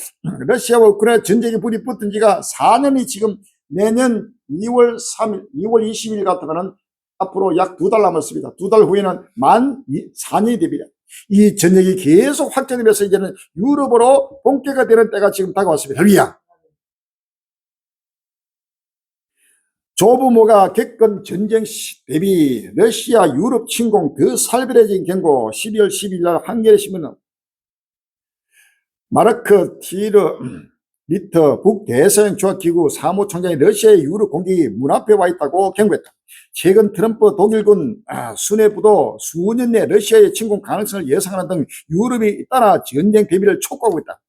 러시아와 우크라이나 전쟁의 불이 붙은 지가 4년이 지금 내년 2월 20일 같으면은 앞으로 약 2달 남았습니다. 2달 후에는 만 4년이 됩니다. 이 전쟁이 계속 확장되면서 이제는 유럽으로 본격화 되는 때가 지금 다가왔습니다. 할렐루야. 조부모가 겪은 전쟁 대비 러시아 유럽 침공 더 살벌해진 경고 12월 10일 날 한겨레 신문은 마르크 티르 리터 북대서양 조약기구 사무총장이 러시아의 유럽 공격이 문 앞에 와 있다고 경고했다. 최근 트럼프 독일군 수뇌부도 수년 내 러시아의 침공 가능성을 예상하는 등 유럽이 따라 전쟁 대비를 촉구하고 있다.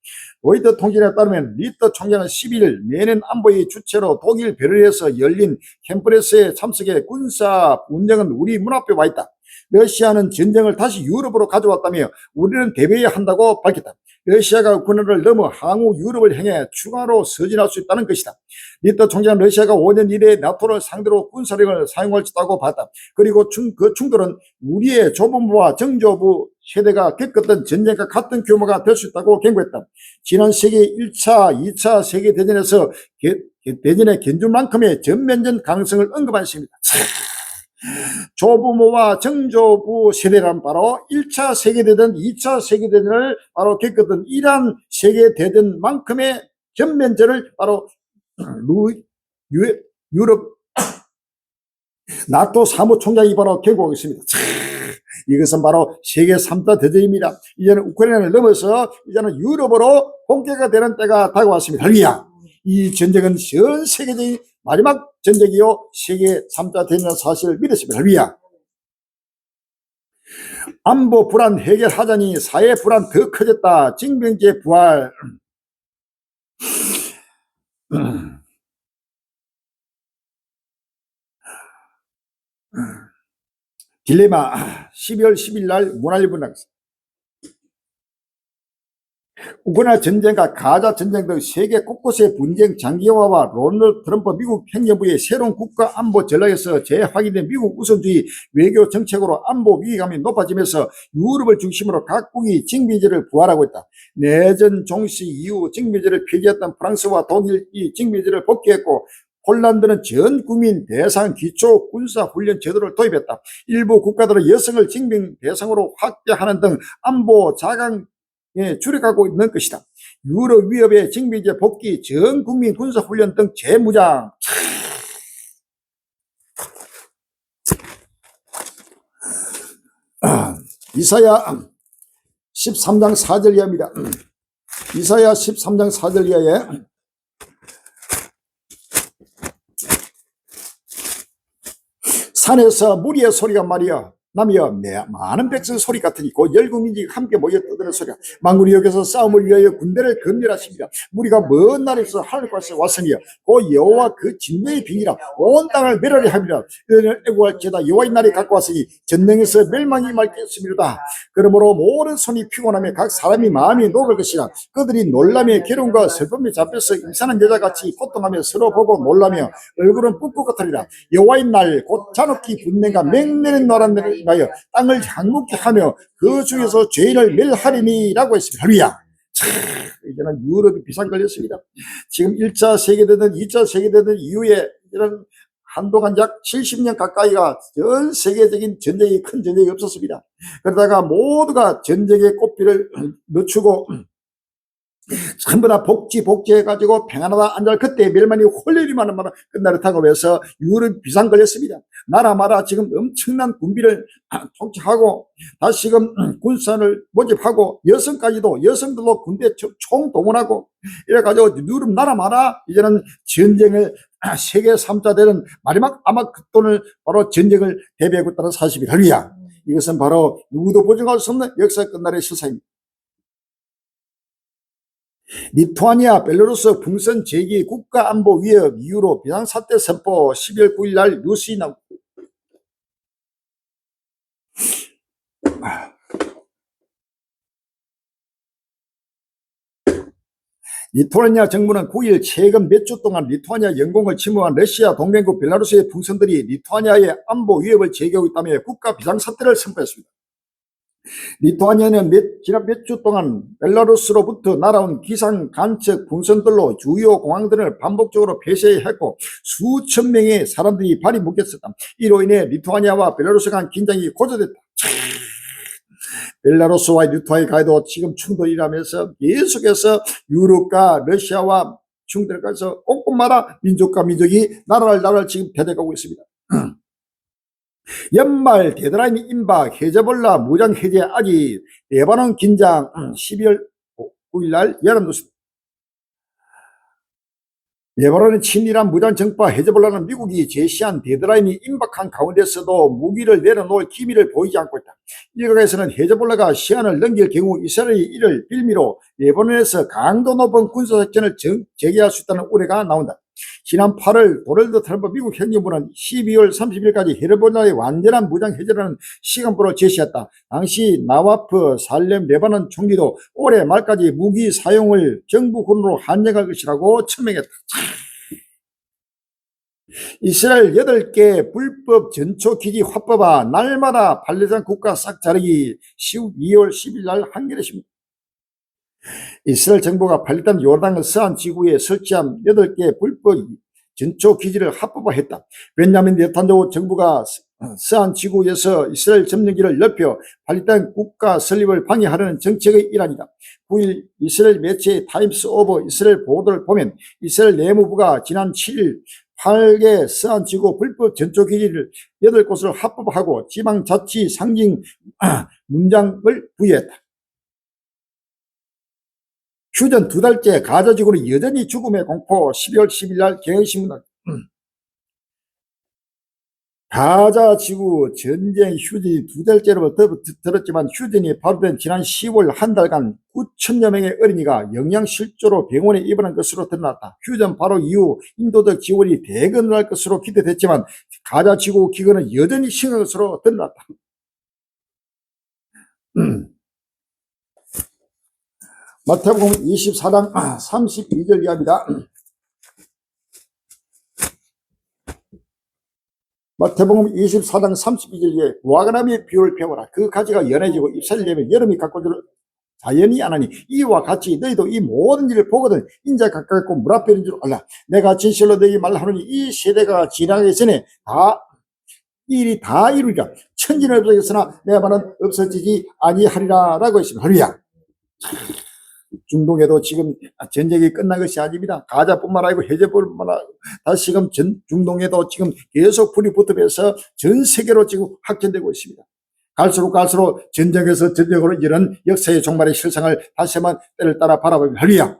로이터 통신에 따르면 리터 총장은 12일 매년 안보의 주체로 독일 베를린에서 열린 캠프레스에 참석해 군사 분쟁은 우리 문 앞에 와 있다. 러시아는 전쟁을 다시 유럽으로 가져왔다며 우리는 대비해야 한다고 밝혔다. 러시아가 우크라이나를 넘어 항우 유럽을 향해 추가로 서진할 수 있다는 것이다. 리터 총장은 러시아가 5년 이내에 나토를 상대로 군사력을 사용할 수 있다고 봤다. 그리고 그 충돌은 우리의 조범부와 정조부 세대가 겪었던 전쟁과 같은 규모가 될 수 있다고 경고했다. 지난 세계 1차, 2차 세계대전에서 대전의 견줄만큼의 전면전 가능성을 언급한 것입니다. 조부모와 정조부 세대란 바로 1차 세계대전, 2차 세계대전을 바로 겪었던 이러한 세계대전만큼의 전면전을 바로 유럽 나토 사무총장이 바로 경고하고 있습니다. 이것은 바로 세계 3차 대전입니다. 이제는 우크라이나를 넘어서 이제는 유럽으로 본격화 되는 때가 다가왔습니다. 할렐루야! 이 전쟁은 전 세계적인 마지막 전쟁이요 세계 3차 대전의 사실을 믿었습니다. 할렐루야! 안보 불안 해결하자니 사회 불안 더 커졌다. 징병제 부활. 딜레마 12월 10일 날 문화일보 나갔습니다. 우크라이나 전쟁과 가자 전쟁 등 세계 곳곳의 분쟁 장기화와 로널드 트럼프 미국 행정부의 새로운 국가 안보 전략에서 재확인된 미국 우선주의 외교 정책으로 안보 위기감이 높아지면서 유럽을 중심으로 각국이 징비제를 부활하고 있다. 내전 종시 이후 징비제를 폐지했던 프랑스와 독일이 징비제를 복귀했고 폴란드는 전 국민 대상 기초 군사 훈련 제도를 도입했다. 일부 국가들은 여성을 징병 대상으로 확대하는 등 안보 자강 주력하고 있는 것이다. 유럽 위협의 징병제 복귀, 전 국민 군사 훈련 등 재무장. 이사야 13장 4절 이하입니다. 이사야 13장 4절 이하에 산에서 무리의 소리가 말이야 남이여 많은 백성 소리 같으니 곧 열국민이 함께 모여 떠드는 소리가 만군이 여기서 싸움을 위하여 군대를 검열하십니다. 무리가 먼 나라에서 하늘까지 왔으니요 곧 여호와 그 진노의 빙이라 온 땅을 멸하려 함이라. 너희는 애고할 죄다 여호와의 날이 갖고 왔으니 전능에서 멸망이 맑겠습니다. 그러므로 모든 손이 피곤하며 각 사람이 마음이 녹을 것이라. 그들이 놀라며 괴로움과 슬픔에 잡혀서 임산한 여자같이 고통하며 서로 보고 놀라며 얼굴은 붓고 같으리라. 여호와의 날 곧 잔혹히 분냄과 맹내는 노란내를 하여 땅을 향목케 하며 그 중에서 죄인을 멸하리니라고 했습니다. 할렐루야. 이제는 유럽이 비상 걸렸습니다. 지금 1차 세계대전, 2차 세계대전 이후에 이런 한동안 약 70년 가까이가 전 세계적인 전쟁이 큰 전쟁이 없었습니다. 그러다가 모두가 전쟁의 꽃피를 늦추고 전부 다 복지해가지고 평안하다 앉아 그때 멸망이 홀리리만 하면 끝나렸다고 해서 유럽 비상 걸렸습니다. 나라마다 지금 엄청난 군비를 통치하고 다시금 군사를 모집하고 여성들도 군대 총 동원하고 이래가지고 유럽 나라마다 이제는 전쟁을 세계 3차 되는 마지막 아마겟돈을 바로 전쟁을 대비하고 있다는 사실이 할렐루야. 이것은 바로 누구도 보증할 수 없는 역사 끝날의 실상입니다. 리투아니아, 벨라루스 풍선 제기 국가안보 위협 이유로 비상사태 선포 12월 9일 날 뉴스에 나옵니다. 리투아니아 정부는 9일 최근 몇 주 동안 리투아니아 영공을 침범한 러시아 동맹국 벨라루스의 풍선들이 리투아니아의 안보 위협을 제기하고 있다며 국가 비상사태를 선포했습니다. 리투아니아는 지난 몇 주 동안 벨라루스로부터 날아온 기상 관측 풍선들로 주요 공항들을 반복적으로 폐쇄했고 수천 명의 사람들이 발이 묶였었다. 이로 인해 리투아니아와 벨라루스 간 긴장이 고조됐다. 벨라루스와 리투아니아 가에도 지금 충돌이 일어나면서 계속해서 유럽과 러시아와 충돌을 가서 곳곳마다 민족과 민족이 나라를 지금 대적하고 있습니다. 연말 데드라인 임박, 헤즈볼라 무장 해제 아직, 레바논 긴장 12월 9일 날 여름 뉴스. 레바논의 친이란 무장정파 헤즈볼라는 미국이 제시한 데드라인이 임박한 가운데서도 무기를 내려놓을 기미를 보이지 않고 있다. 일각에서는 헤즈볼라가 시한을 넘길 경우 이스라엘이 이를 빌미로 레바논에서 강도 높은 군사작전을 재개할 수 있다는 우려가 나온다. 지난 8월 도널드 트럼프 미국 행정부는 12월 30일까지 헤즈볼라의 완전한 무장 해제라는 시간표를 제시했다. 당시 나와프 살렘 레바논 총리도 올해 말까지 무기 사용을 정부군으로 한정할 것이라고 천명했다. 이스라엘 8개 불법 전초기지 확보와 날마다 팔레스타인 국가 싹 자르기 2월 10일 날 한겨레신문. 이스라엘 정부가 팔레스타인 요르단 서안 지구에 설치한 8개 불법 전초기지를 합법화했다. 베냐민 네탄야후 정부가 서안 지구에서 이스라엘 점령기를 넓혀 팔레스타인 국가 설립을 방해하려는 정책의 일환이다. 9일 이스라엘 매체 타임스 오브 이스라엘 보도를 보면 이스라엘 내무부가 지난 7일 8개 서안 지구 불법 전초기지를 8곳을 합법화하고 지방자치 상징 문장을 부여했다. 휴전 2달째 가자 지구는 여전히 죽음의 공포. 12월 10일 날 경향신문. 가자 지구 전쟁 휴전이 2달째로 들었지만 휴전이 발효된 지난 10월 한 달간 9천여 명의 어린이가 영양실조로 병원에 입원한 것으로 드러났다. 휴전 바로 이후 인도적 지원이 대건할 것으로 기대됐지만 가자 지구 기근은 여전히 심한 것으로 드러났다. 마태복음 24장 32절 이하입니다. 마태복음 24장 32절에 무화과나무의 비유를 배워라. 그 가지가 연해지고 잎사귀를 내면 여름이 가까워질 자연이 안 하니 이와 같이 너희도 이 모든 일을 보거든 인자 가깝고 물 앞에 있는 줄 알라. 내가 진실로 너희에게 말하노니 이 세대가 지나가기 전에 이 일이 다 이루리라. 천지는 없어졌으나 내 말은 없어지지 아니하리라 라고 했습니다. 할렐루야. 중동에도 지금 전쟁이 끝난 것이 아닙니다. 가자뿐만 아니고 해제뿐만 아니고 다시금 중동에도 지금 계속 불이 붙으면서 전 세계로 지금 확전되고 있습니다. 갈수록 전쟁에서 전쟁으로 이런 역사의 종말의 실상을 다시 한번 때를 따라 바라보면 할렐루야.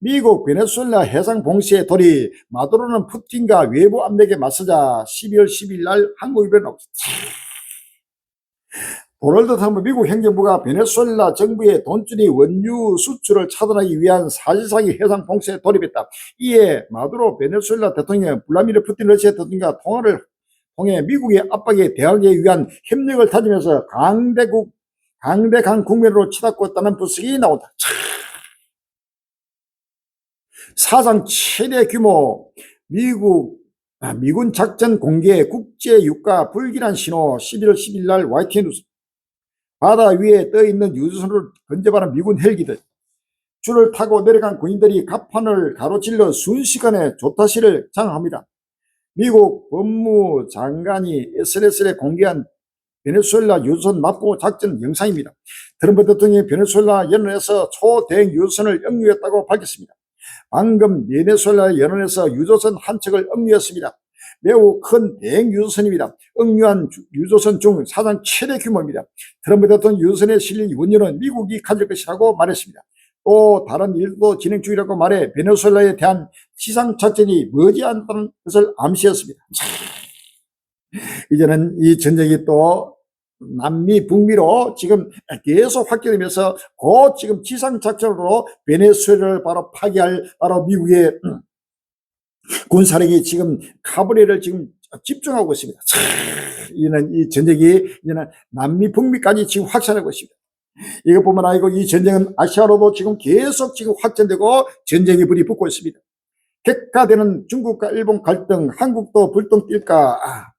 미국 베네수엘라 해상 봉쇄의 돌이 마두로는 푸틴과 외부 압력에 맞서자 12월 10일 날 한국 입에 나왔습니다. 도널드 트럼프 미국 행정부가 베네수엘라 정부의 돈줄이 원유 수출을 차단하기 위한 사실상의 해상 봉쇄에 돌입했다. 이에 마두로 베네수엘라 대통령 블라디미르 푸틴 러시아 대통령과 통화를 통해 미국의 압박에 대항하기 위한 협력을 다지면서 강대강 국면으로 치닫고 있다는 분석이 나온다. 사상 최대 규모 미군 작전 공개 국제 유가 불길한 신호. 11월 10일 날 YTN 뉴스. 바다 위에 떠있는 유조선을 건져가는 미군 헬기들, 줄을 타고 내려간 군인들이 갑판을 가로질러 순식간에 조타시를 장악합니다. 미국 법무장관이 SNS에 공개한 베네수엘라 유조선 납포 작전 영상입니다. 트럼프 대통령이 베네수엘라 연안에서 초대형 유조선을 억류했다고 밝혔습니다. 방금 베네수엘라 연안에서 유조선 한 척을 억류했습니다. 매우 큰 대형 유조선입니다. 억류한 유조선 중 사상 최대 규모입니다. 트럼프 대통령 유조선에 실린 원료는 미국이 가질 것이라고 말했습니다. 또 다른 일도 진행 중이라고 말해 베네수엘라에 대한 지상작전이 머지않다는 것을 암시했습니다. 이제는 이 전쟁이 또 남미, 북미로 지금 계속 확대되면서 곧 지금 지상작전으로 베네수엘라를 바로 파괴할 바로 미국의 군사력이 지금 카브레를 지금 집중하고 있습니다. 이는 이 전쟁이 이제는 남미, 북미까지 지금 확산하고 있습니다. 이것뿐만 아니고 이 전쟁은 아시아로도 지금 계속 지금 확전되고 전쟁의 불이 붙고 있습니다. 격화되는 중국과 일본 갈등, 한국도 불똥 뛸까?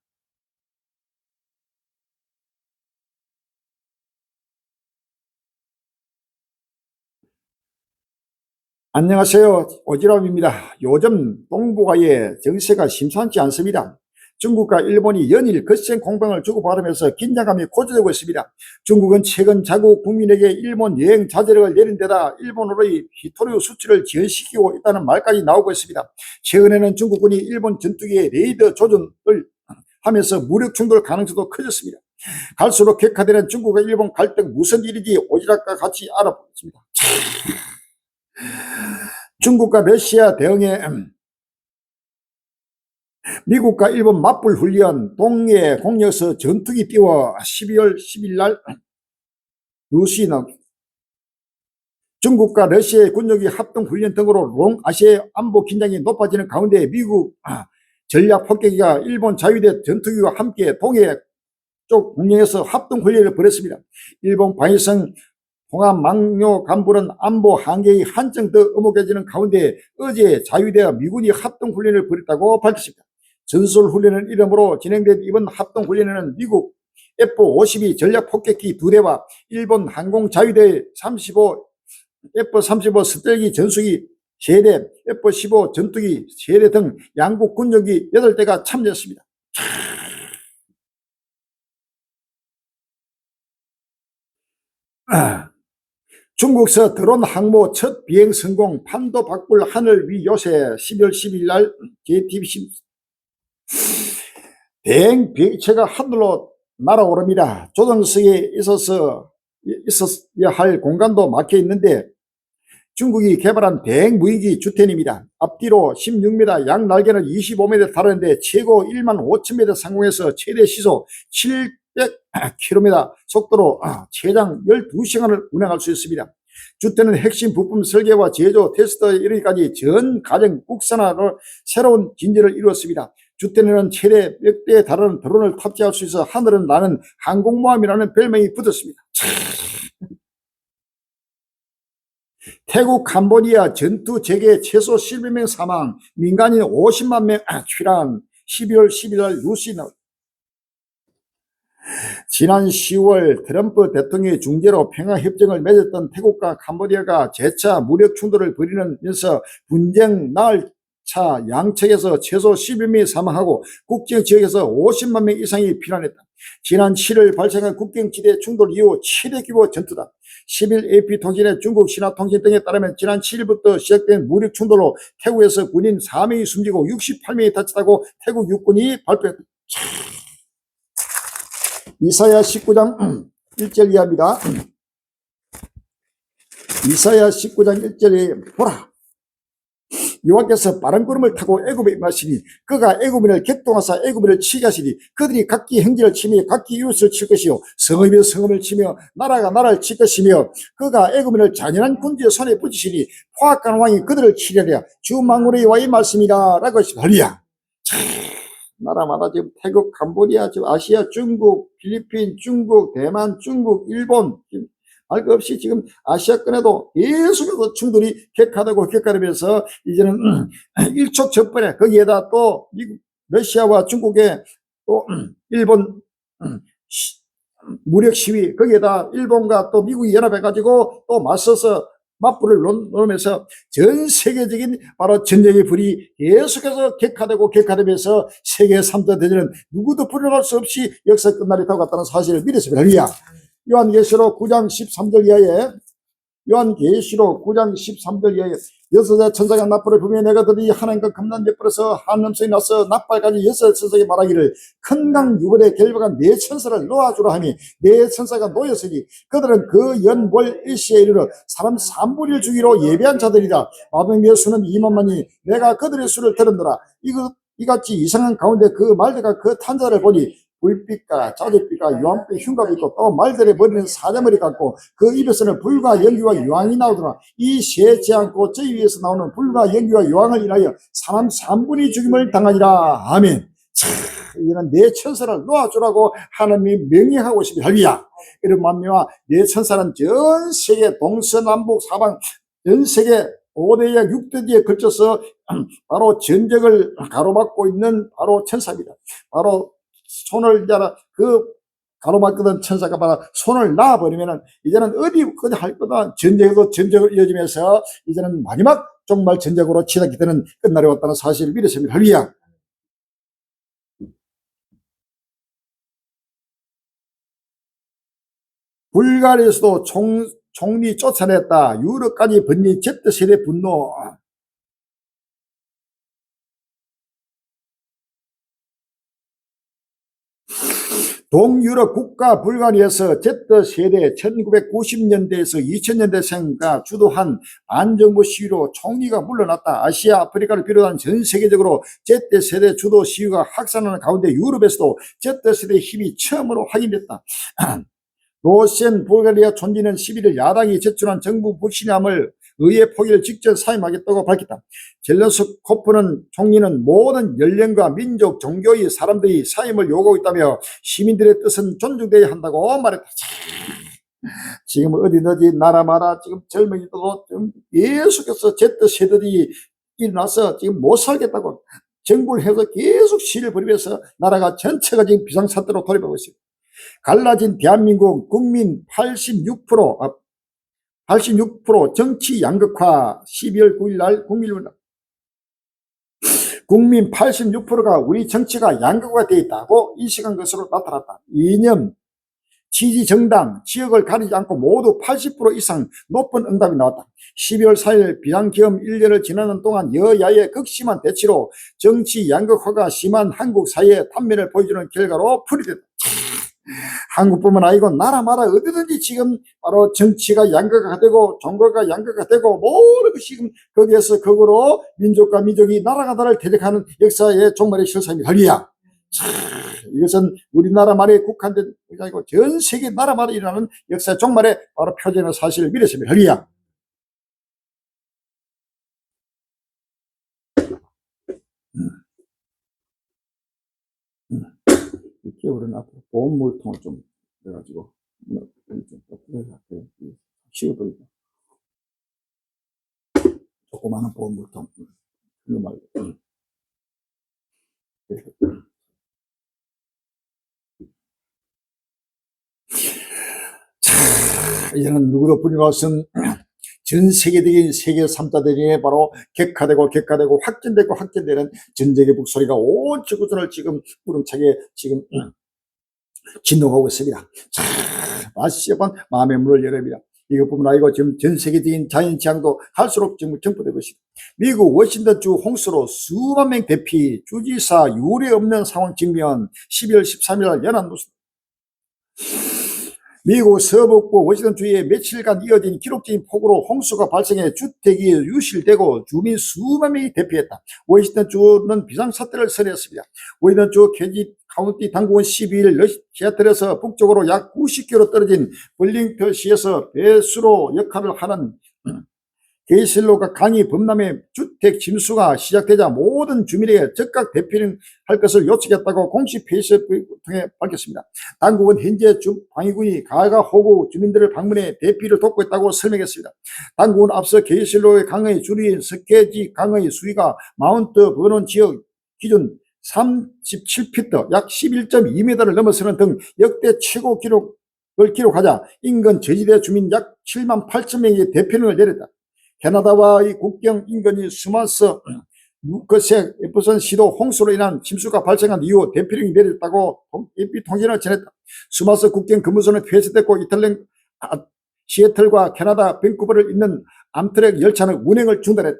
안녕하세요. 오지랖입니다. 요즘 동북아의 정세가 심상치 않습니다. 중국과 일본이 연일 거센 공방을 주고받으면서 긴장감이 고조되고 있습니다. 중국은 최근 자국 국민에게 일본 여행 자제력을 내린 데다 일본으로의 히토류 수출을 지연시키고 있다는 말까지 나오고 있습니다. 최근에는 중국군이 일본 전투기의 레이더 조준을 하면서 무력 충돌 가능성도 커졌습니다. 갈수록 격화되는 중국과 일본 갈등 무슨 일인지 오지랖과 같이 알아보겠습니다. 중국과 러시아 대응에 미국과 일본 맞불 훈련, 동해 공역에서 전투기 띄워 12월 10일 날 루시 나옵니다. 중국과 러시아의 군력이 합동 훈련 등으로 롱아시아 안보 긴장이 높아지는 가운데 미국 전략 폭격기가 일본 자위대 전투기와 함께 동해 쪽 공역에서 합동 훈련을 벌였습니다. 일본 방위성 통합망료 간부는 안보 한계의 한층 더 엄혹해지는 가운데 어제 자위대와 미군이 합동 훈련을 벌였다고 밝혔습니다. 전술 훈련은 이름으로 진행된 이번 합동 훈련에는 미국 F-52 전략 폭격기 2대와 일본 항공 자위대 35 F-35 스텔기 전투기 3대, F-15 전투기 3대 등 양국 군력이 8대가 참여했습니다. 중국서 드론 항모 첫 비행 성공, 판도 박불 하늘 위 요새 12월 10일 날 JTBC 대행 비행체가 하늘로 날아오릅니다. 조정석에 있었어야 할 공간도 막혀 있는데 중국이 개발한 대행 무인기 주텐입니다. 앞뒤로 16m, 양 날개는 25m 다르는데 최고 15,000m 상공에서 최대 시속 700km 속도로 최장 12시간을 운행할 수 있습니다. 주텐은 핵심 부품 설계와 제조, 테스트에 이르기까지 전 과정 국산화로 새로운 진전을 이루었습니다. 주텐에는 최대 몇 대에 달하는 드론을 탑재할 수 있어 하늘은 나는 항공모함이라는 별명이 붙었습니다. 태국 캄보디아 전투 재개 최소 11명 사망, 민간인 50만 명 출항. 12월 10일 날 뉴스 나옵니다. 지난 10월 트럼프 대통령의 중재로 평화협정을 맺었던 태국과 캄보디아가 재차 무력 충돌을 벌이면서 분쟁 나흘 차 양측에서 최소 11명이 사망하고 국경지역에서 50만 명 이상이 피난했다. 지난 7월 발생한 국경지대 충돌 이후 최대 규모 전투다. 10일 AP통신의 중국 신화통신 등에 따르면 지난 7일부터 시작된 무력 충돌로 태국에서 군인 4명이 숨지고 68명이 다쳤다고 태국 육군이 발표했다. 이사야 19장 1절 이하입니다. 이사야 19장 1절에 보라, 여호와께서 빠른 구름을 타고 애굽에 임하시니 그가 애굽인을 격동하사 애굽인을 치게 하시니 그들이 각기 행진을 치며 각기 이웃을 칠 것이요 성읍이 성읍을 치며 나라가 나라를 칠 것이며 그가 애굽인을 잔인한 군주의 손에 붙이시니 포악한 왕이 그들을 치려랴. 주 만군의 여호와의 말씀이라 라고 하십니다. 할렐루야. 나라마다 지금 태국, 캄보디아, 지금 아시아, 중국, 필리핀, 중국, 대만, 중국, 일본, 알 것 없이 지금 아시아권에도 계속해서 충돌이 격화되고 격화되면서 이제는 일촉즉발에 거기에다 또 미국, 러시아와 중국의 또 일본 무력 시위, 거기에다 일본과 또 미국이 연합해가지고 또 맞서서 맞불을 놓으면서 전 세계적인 바로 전쟁의 불이 계속해서 격화되면서 세계 3차 대전은 누구도 불러갈 수 없이 역사 끝날이 타고 갔다는 사실을 믿었습니다. 할렐루야. 요한계시록 9장 13절 이하에 요한계시록 9장 13절 이하에 여섯의 천사가 나팔을 불며 내가 들으니 하나님과 겁난 엿불에서 한 음성이 나서 나팔까지 여섯 천사에게 말하기를 큰 강 유벌에 결박한 네 천사를 놓아주라 하니 네 천사가 놓였으니 그들은 그 연볼 일시에 이르러 사람 3분의 1 주기로 예배한 자들이다. 마병의 수는 2만만이 내가 그들의 수를 들었노라. 이같이 이상한 가운데 그 말들과 그 탄자를 보니 불빛과 자줏빛과 유황빛 흉갑이 있고 또 말들의 머리는 사자머리 같고 그 입에서는 불과 연기와 유황이 나오더라. 이 세지 않고 저희 위에서 나오는 불과 연기와 유황을 인하여 사람 3분이 죽임을 당하니라. 아멘. 이는 내 천사를 놓아주라고 하나님이 명령하고 있습니다. 할렐루야. 이런 만미와 내 천사는 전 세계 동서남북 사방 전 세계 5대역 6대지에 걸쳐서 바로 전쟁을 가로막고 있는 바로 천사입니다. 바로 손을 가로막거든 천사가 바로 손을 놔버리면은 이제는 어디 할 거다 전쟁으로 전쟁을 이어지면서 이제는 마지막 정말 전쟁으로 치닫게 되는 끝날이 왔다는 사실을 믿었습니다. 할렐루야. 불가리아에서도 총리 쫓아냈다. 유럽까지 번진 Z세대 분노. 동유럽 국가 불가리아에서 Z세대 1990년대에서 2000년대생가 주도한 안정부 시위로 총리가 물러났다. 아시아, 아프리카를 비롯한 전 세계적으로 Z세대 주도 시위가 확산하는 가운데 유럽에서도 Z세대의 힘이 처음으로 확인됐다. 로센 불가리아 촌지는 11일 야당이 제출한 정부 불신임을 의회 포기를 직접 사임하겠다고 밝혔다. 젤렌스코프는 총리는 모든 연령과 민족, 종교의 사람들이 사임을 요구하고 있다며 시민들의 뜻은 존중되어야 한다고 말했다. 지금 어디든지 나라마다 지금 젊은이들도 지금 계속해서 Z세대들이 일어나서 지금 못 살겠다고 정부를 해서 계속 시위를 벌이면서 나라가 전체가 지금 비상사태로 돌입하고 있습니다. 갈라진 대한민국 국민 86% 정치 양극화 12월 9일 날 국민 86%가 우리 정치가 양극화가 되어 있다고 인식한 것으로 나타났다. 이념, 지지 정당, 지역을 가리지 않고 모두 80% 이상 높은 응답이 나왔다. 12월 4일 비상기험 1년을 지나는 동안 여야의 극심한 대치로 정치 양극화가 심한 한국 사회의 단면을 보여주는 결과로 풀이됐다. 한국뿐만 아니고 나라마다 어디든지 지금 바로 정치가 양극화가 되고 종교가 양극화가 되고 모든 것이 지금 거기에서 극으로 민족과 민족이 나라가 대적하는 역사의 종말의 실상입니다. 할렐루야. 이것은 우리나라만에 국한된 것이 아니고 전 세계 나라마다 일어나는 역사의 종말의 바로 표적의 사실을 믿었습니다. 할렐루야. 우리는 앞으로 보험물통을 좀 해가지고 씌워버리고 조그마한 보험물통 이거 말고 이제는 누구도 뿐이 없음 전 세계적인 세계 3자 대전에 바로 격화되고 확전되는 전쟁의 북소리가 온 지구촌을 지금 구름차게 지금 진동하고 있습니다. 다시 한번 마음의 문을 열어봅니다. 이것뿐만 아니고 지금 전 세계적인 자연재앙도 갈수록 지금 증폭되고 있습니다. 미국 워싱턴주 홍수로 수만 명 대피, 주지사 유례 없는 상황 직면 12월 13일 연합뉴스. 미국 서북부 워싱턴주에 며칠간 이어진 기록적인 폭우로 홍수가 발생해 주택이 유실되고 주민 수만 명이 대피했다. 워싱턴주는 비상사태를 선언했습니다. 워싱턴주 케지 카운티 당국은 12일 시애틀에서 북쪽으로 약 90km 떨어진 벌링턴시에서 배수로 역할을 하는 게이실로가 강이 범람해 주택 침수가 시작되자 모든 주민에게 즉각 대피할 것을 요청했다고 공식 페이스북을 통해 밝혔습니다. 당국은 현재 방위군이 가가 호구 주민들을 방문해 대피를 돕고 있다고 설명했습니다. 당국은 앞서 게이실로의 강의 줄인 스케지 강의 수위가 마운트 버논 지역 기준 37피트 약 11.2m를 넘어서는 등 역대 최고 기록을 기록하자 인근 저지대 주민 약 7만 8천 명이 대피령을 내렸다. 캐나다와의 국경 인근인 수마스 루크색 에프선 시도 홍수로 인한 침수가 발생한 이후 대피령이 내렸다고 AP통신을 전했다. 수마스 국경 근무소는 폐쇄됐고 이탈리아 시애틀과 캐나다 밴쿠버를 잇는 암트랙 열차는 운행을 중단했다.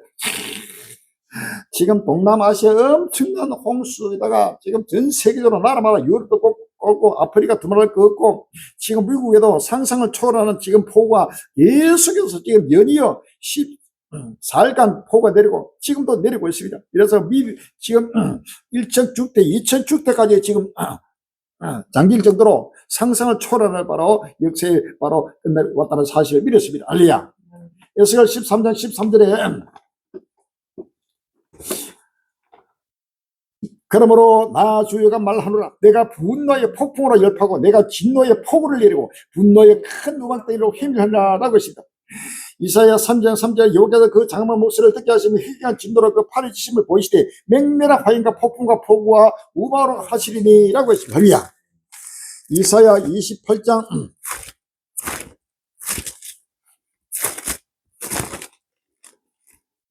지금 동남아시아 엄청난 홍수에다가 지금 전 세계적으로 나라마다 유럽도 꺾고 아프리카 두말할 거 없고 지금 미국에도 상상을 초월하는 지금 폭우가 계속해서 지금 연이어 14일간 폭우가 내리고 지금도 내리고 있습니다. 그래서 지금 1,000주택, 2,000주택까지 지금 잠길 정도로 상상을 초월하는 바로 역사에 바로 왔다는 사실을 믿었습니다. 알리야. 에스겔 13장 13절에 그러므로 나 주여가 말하노라. 내가 분노의 폭풍으로 열파고 내가 진노의 폭우를 내리고 분노의 큰 우박덩이로 휘밀하라고 했습니다. 이사야 3장 3절 여호와께서 그 장엄한 목소리를 듣게 하시며 희귀한 진노로 그 팔을 지심을 보이시되 맹렬한 화인과 폭풍과 폭우와 우박으로 하시리니 라고 했습니다. 할렐루야.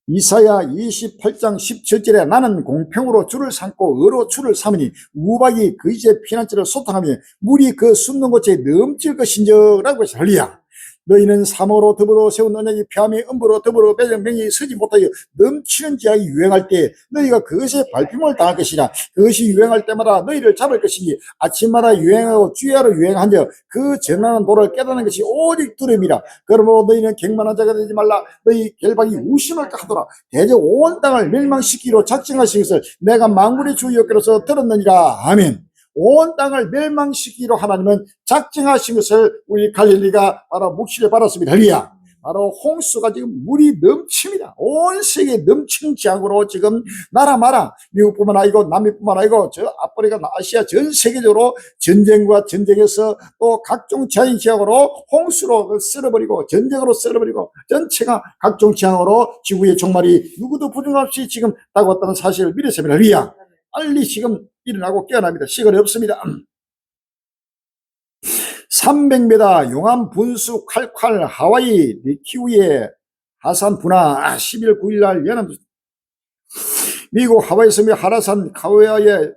이사야 28장 17절에 나는 공평으로 줄을 삼고 의로 줄을 삼으니 우박이 그 이제 피난처를 소탕하며 물이 그 숨는 곳에 넘칠 것인저라고 했어요. 할렐루야. 너희는 삼어로 더불어 세운 언약이 폐함이 음부로 더불어 배정 명령이 서지 못하여 넘치는 지하가 유행할 때 너희가 그것에 밟힘을 당할 것이라. 그것이 유행할 때마다 너희를 잡을 것이니 아침마다 유행하고 주야로 유행한즉 그 전하는 도를 깨닫는 것이 오직 두려움이라. 그러므로 너희는 갱만한 자가 되지 말라. 너희 결박이 우심할까 하더라. 대저 온 땅을 멸망시키기로 작정하신 것을 내가 만군의 주 여호와께로서 들었느니라. 아멘. 온 땅을 멸망시키기로 하나님은 작정하신 것을 우리 갈릴리가 바로 묵시를 받았습니다. 할렐루야. 바로 홍수가 지금 물이 넘칩니다. 온 세계에 넘치는 지역으로 지금 나라마다 미국뿐만 아니고 남미뿐만 아니고 저 아프리카, 아시아 전 세계적으로 전쟁과 전쟁에서 또 각종 자연 지역으로 홍수로 쓸어버리고 전쟁으로 쓸어버리고 전체가 각종 지역으로 지구의 종말이 누구도 부정할 없이 지금 다가왔다는 사실을 믿었습니다. 할렐루야. 빨리 지금 일어나고 깨어납니다. 시간이 없습니다. 300m 용암 분수 칼칼 하와이 리키우의 하산 분화 11월 9일 날 연합 미국 하와이 섬의 하라산 카우야의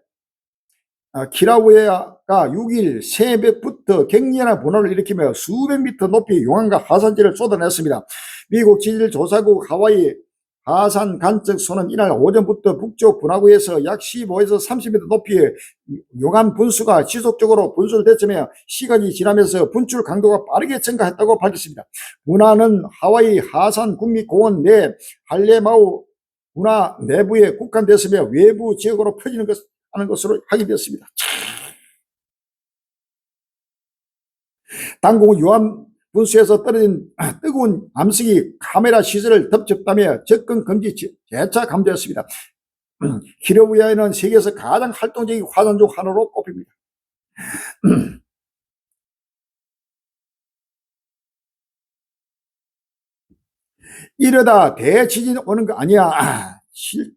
키라우에가 6일 새벽부터 격렬한 분화를 일으키며 수백 미터 높이 용암과 화산재를 쏟아냈습니다. 미국 지질조사국 하와이 하산 관측소는 이날 오전부터 북쪽 분화구에서 약 15에서 30m 높이의 용암 분수가 지속적으로 분출됐으며 시간이 지나면서 분출 강도가 빠르게 증가했다고 밝혔습니다. 분화는 하와이 하산 국립공원 내 할레마우 분화 내부에 국한됐으며 외부 지역으로 퍼지는 것으로 확인됐습니다. 당국은 용암 분수에서 떨어진 뜨거운 암석이 카메라 시설을 덮쳤다며 접근 금지 재차 감지했습니다. 키라우야는 세계에서 가장 활동적인 화산 중 하나로 꼽힙니다. 이러다 대지진 오는 거 아니야.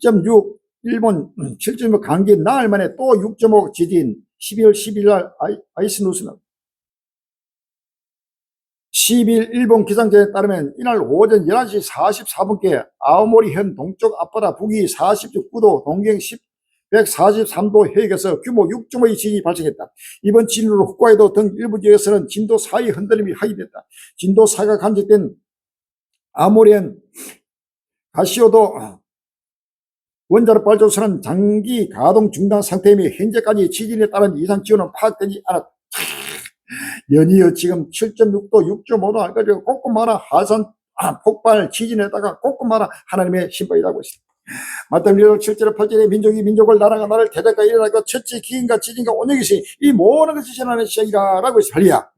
7.6 일본 7.6 강기 나흘 만에 또 6.5 지진 12월 10일 날 아이스뉴스는 10일 일본 기상청에 따르면 이날 오전 11시 44분께 아오모리현 동쪽 앞바다 북위 49도 동경 143도 해역에서 규모 6.5의 지진이 발생했다. 이번 지진으로 홋카이도 등 일부 지역에서는 진도 4의 흔들림이 확인됐다. 진도 4가 감지된 아오모리현 가시오도 원자력 발전소는 장기 가동 중단 상태이며 현재까지 지진에 따른 이상 지원은 파악되지 않았다. 연이어 지금 7.6도, 6.5도 해가지고 꼼꼼하라 하산 폭발 지진에다가 꼼꼼하라 하나님의 심판이라고 있습니다. 마땅히 실제로 팔절의 민족이 민족을 나라가 나를 대대가 일어나고 첫째 기인과 지진과 온역이시 이 모든 것이 지나는 시작이라 라고 있습니다.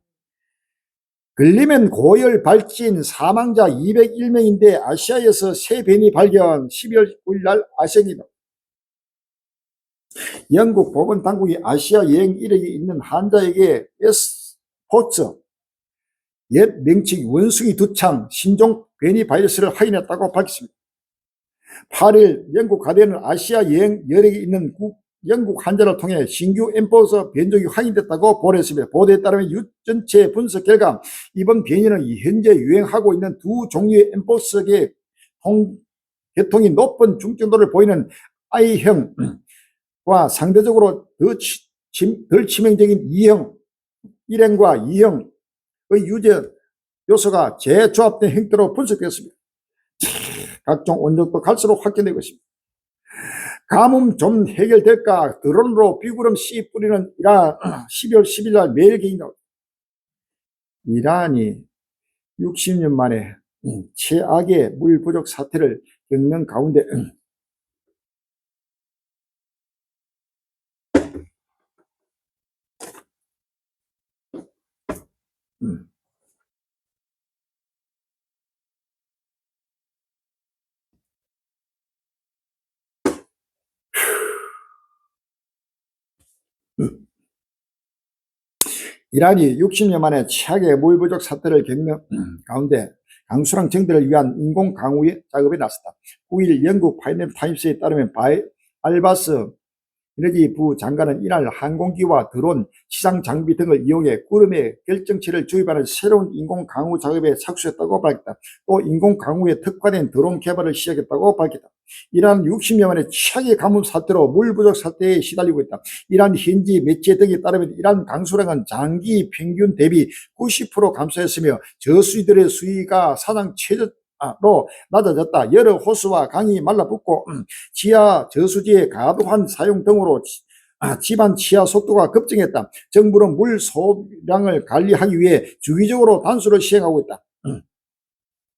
걸리면 고열 발진 사망자 201명인데 아시아에서 새 변이 발견 12월 9일 날 아시아입니다. 영국 보건당국이 아시아 여행 이력이 있는 환자에게 스포츠 옛 명칭 원숭이 두창 신종 변이 바이러스를 확인했다고 밝혔습니다. 8일 영국 가디언은 아시아 여행 여력이 있는 영국 환자를 통해 신규 엠포스 변종이 확인됐다고 보도했습니다. 보도에 따르면 전체 분석 결과 이번 변이는 현재 유행하고 있는 두 종류의 엠포스의 개통이 높은 중증도를 보이는 I형과 상대적으로 덜 치명적인 2형 1행과 2형의 유전 요소가 재조합된 형태로 분석되었습니다. 각종 원적도 갈수록 확진되고 있습니다. 가뭄 좀 해결될까? 드론으로 비구름 씨 뿌리는 이란 12월 10일 날 매일 개인다. 이란이 60년 만에 최악의 물 부족 사태를 겪는 가운데 이란이 60년 만에 최악의 물 부족 사태를 겪는 가운데 강수량 정대를 위한 인공 강우 작업에 나섰다. 9일 영국 파이낸셜 타임스에 따르면 알바스 에너지부 장관은 이날 항공기와 드론, 시상 장비 등을 이용해 구름에 결정체를 주입하는 새로운 인공 강우 작업에 착수했다고 밝혔다. 또 인공 강우에 특화된 드론 개발을 시작했다고 밝혔다. 이란 60여 만의 최악의 가뭄 사태로 물 부족 사태에 시달리고 있다. 이란 현지 매체 등에 따르면 이란 강수량은 장기 평균 대비 90% 감소했으며 저수지들의 수위가 사상 최저로 낮아졌다. 여러 호수와 강이 말라붙고 지하 저수지의 과도한 사용 등으로 집안 치하 속도가 급증했다. 정부는 물 소량을 관리하기 위해 주기적으로 단수를 시행하고 있다.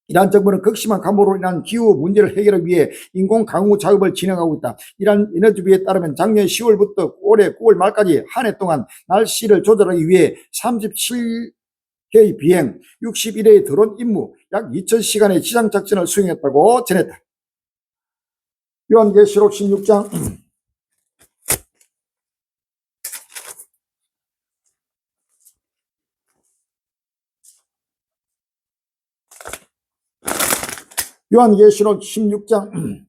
이란 정부는 극심한 가뭄으로 인한 기후 문제를 해결하기 위해 인공 강우 작업을 진행하고 있다. 이란 에너지부에 따르면 작년 10월부터 올해 9월 말까지 한 해 동안 날씨를 조절하기 위해 37회의 비행, 61회의 드론 임무, 약 2000시간의 지상 작전을 수행했다고 전했다. 요한계시록 16장 요한계시록 16장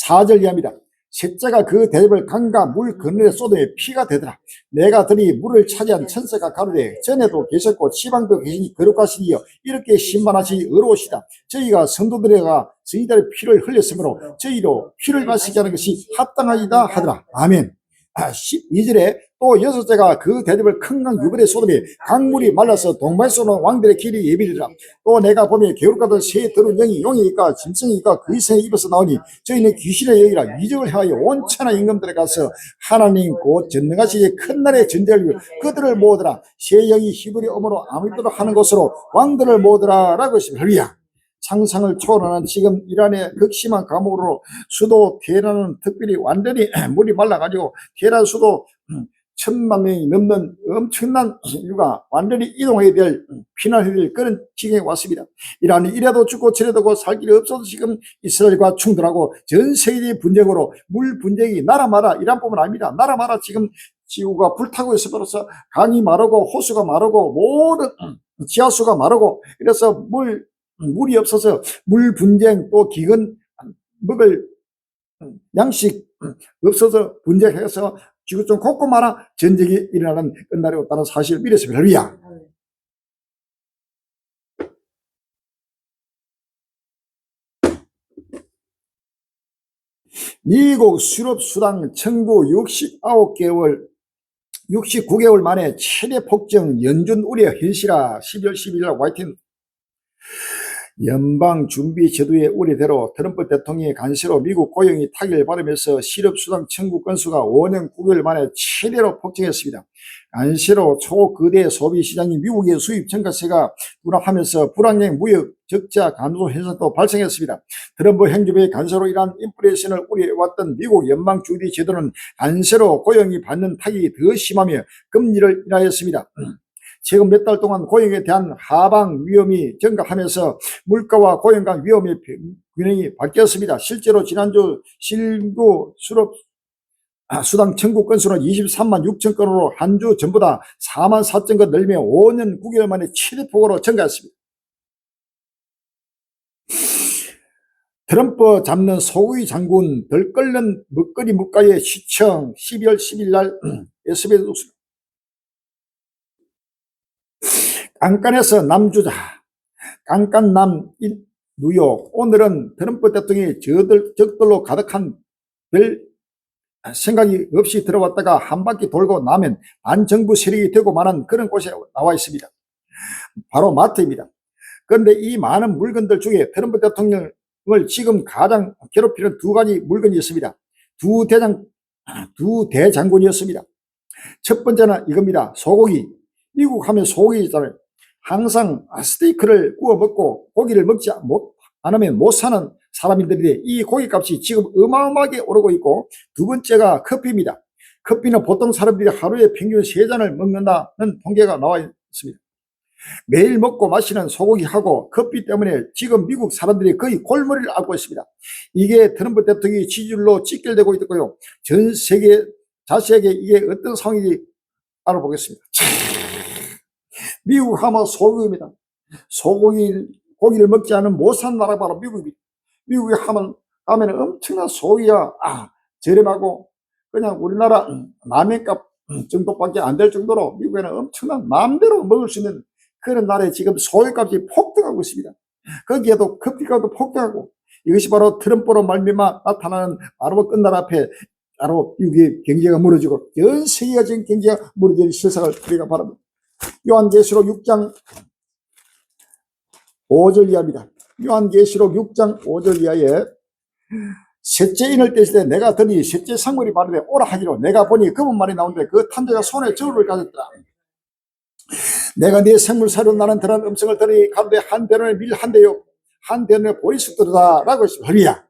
4절 이하입니다. 셋째가 그 대접을 강과 물 그늘에 쏟으며 피가 되더라. 내가 들이 물을 차지한 천사가 가로되 전에도 계셨고 지방도 계시니 거룩하시니여 이렇게 신만하시니 의로우시다. 저희가 성도들에가 저희들의 피를 흘렸으므로 저희로 피를 마시게 하는 것이 합당하이다 하더라. 아멘. 12절에 또 여섯째가 그 대접을 큰 강 유별에 쏟으며 강물이 말라서 동반쏘는 왕들의 길이 예비리라. 또 내가 보며 개울가던 새 더러운 영이 용이니까 짐승이니까 그 이생에 입에서 나오니 저희는 귀신의 영이라 이적을 향하여 온 천하 임금들에 가서 하나님 곧 전능하시기에 큰 날에 전쟁을 위해 그들을 모으더라. 새 영이 히브리 어머로 아미도록 하는 것으로 왕들을 모으더라 라고 했습니다. 할렐루야. 상상을 초월하는 지금 이란의 극심한 가뭄으로 수도 테헤란은 특별히 완전히 물이 말라가지고 테헤란 수도 1000만 명이 넘는 엄청난 인류가 완전히 이동해야 될, 피난해야 될 그런 지경에 왔습니다. 이란이 이래도 죽고 저래도 살 길이 없어서 지금 이스라엘과 충돌하고 전 세계적인 분쟁으로 물 분쟁이 나라마다 이란뿐만 아닙니다. 나라마다 지금 지구가 불타고 있어 버려서 강이 마르고 호수가 마르고 모든 지하수가 마르고 이래서 물이 없어서 물 분쟁 또 기근 먹을 양식 없어서 분쟁해서 지구촌 곳곳마다 전쟁이 일어나는 끝날이 없다는 사실을 믿었습니다. 할렐루야. 미국 수렵 수당 청구 69개월 만에 최대 폭증 연준 우려 현실화. 12월 11일 화이팅 연방준비제도의 우려대로 트럼프 대통령의 간세로 미국 고용이 타격을 받으면서 실업수당 청구 건수가 5년 9개월 만에 최대로 폭증했습니다. 간세로 초거대 소비시장인 미국의 수입 증가세가 불합하면서 불황행 무역 적자 감소 현상도 발생했습니다. 트럼프 행정부의 간세로 인한 인플레이션을 우려해왔던 미국 연방준비제도는 간세로 고용이 받는 타격이 더 심하며 금리를 인하였습니다. 최근 몇 달 동안 고용에 대한 하방 위험이 증가하면서 물가와 고용 간 위험의 균형이 바뀌었습니다. 실제로 지난주 신규 수당 청구 건수는 23만 6천 건으로 한 주 전보다 4만 4천 건 늘며 5년 9개월 만에 최대폭으로 증가했습니다. 트럼프 잡는 소위 장군 덜 끓는 먹거리 물가의 시청. 12월 10일 날 SBS 뉴스. 깐깐해서 남주자, 깐깐남 뉴욕. 오늘은 트럼프 대통령이 적들로 가득한 별 생각이 없이 들어왔다가 한 바퀴 돌고 나면 반정부 세력이 되고 마는 그런 곳에 나와 있습니다. 바로 마트입니다. 그런데 이 많은 물건들 중에 트럼프 대통령을 지금 가장 괴롭히는 두 가지 물건이 있습니다. 두 대장군이었습니다. 첫 번째는 이겁니다. 소고기. 미국 하면 소고기 있잖아요. 항상 스테이크를 구워 먹고 고기를 먹지 않으면 못 사는 사람들인데 이 고기값이 지금 어마어마하게 오르고 있고, 두 번째가 커피입니다. 커피는 보통 사람들이 하루에 평균 3잔을 먹는다는 통계가 나와 있습니다. 매일 먹고 마시는 소고기하고 커피 때문에 지금 미국 사람들이 거의 골머리를 앓고 있습니다. 이게 트럼프 대통령이 지지율로 직결되고 있고요. 전 세계 자세하게 이게 어떤 상황인지 알아보겠습니다. 미국 하면 소고기입니다. 고기를 먹지 않은 못 사는 나라가 바로 미국입니다. 미국에 하면 엄청난 소고기가 저렴하고 그냥 우리나라 라면값 정도밖에 안 될 정도로 미국에는 엄청난 마음대로 먹을 수 있는 그런 나라에 지금 소유값이 폭등하고 있습니다. 거기에도 커피값도 폭등하고, 이것이 바로 트럼프로 말미암아 나타나는 바로 끝날 앞에 바로 미국의 경제가 무너지고 전 세계가 지금 경제가 무너질 세상을 우리가 바랍니다. 요한계시록 6장 5절 이하입니다. 요한계시록 6장 5절 이하에 셋째 인을 떼실 때 내가 더니 셋째 상물이 바르되 오라 하기로 내가 보니 검은 말이 나오는데 그 탐자가 손에 저울을 가졌더라. 내가 네 생물사로 나는 들은 음성을 들으니 가운데 한 대론에 밀 한 대요 한 대론에 보리 숫더라 라고 했습니다. 할렐루야.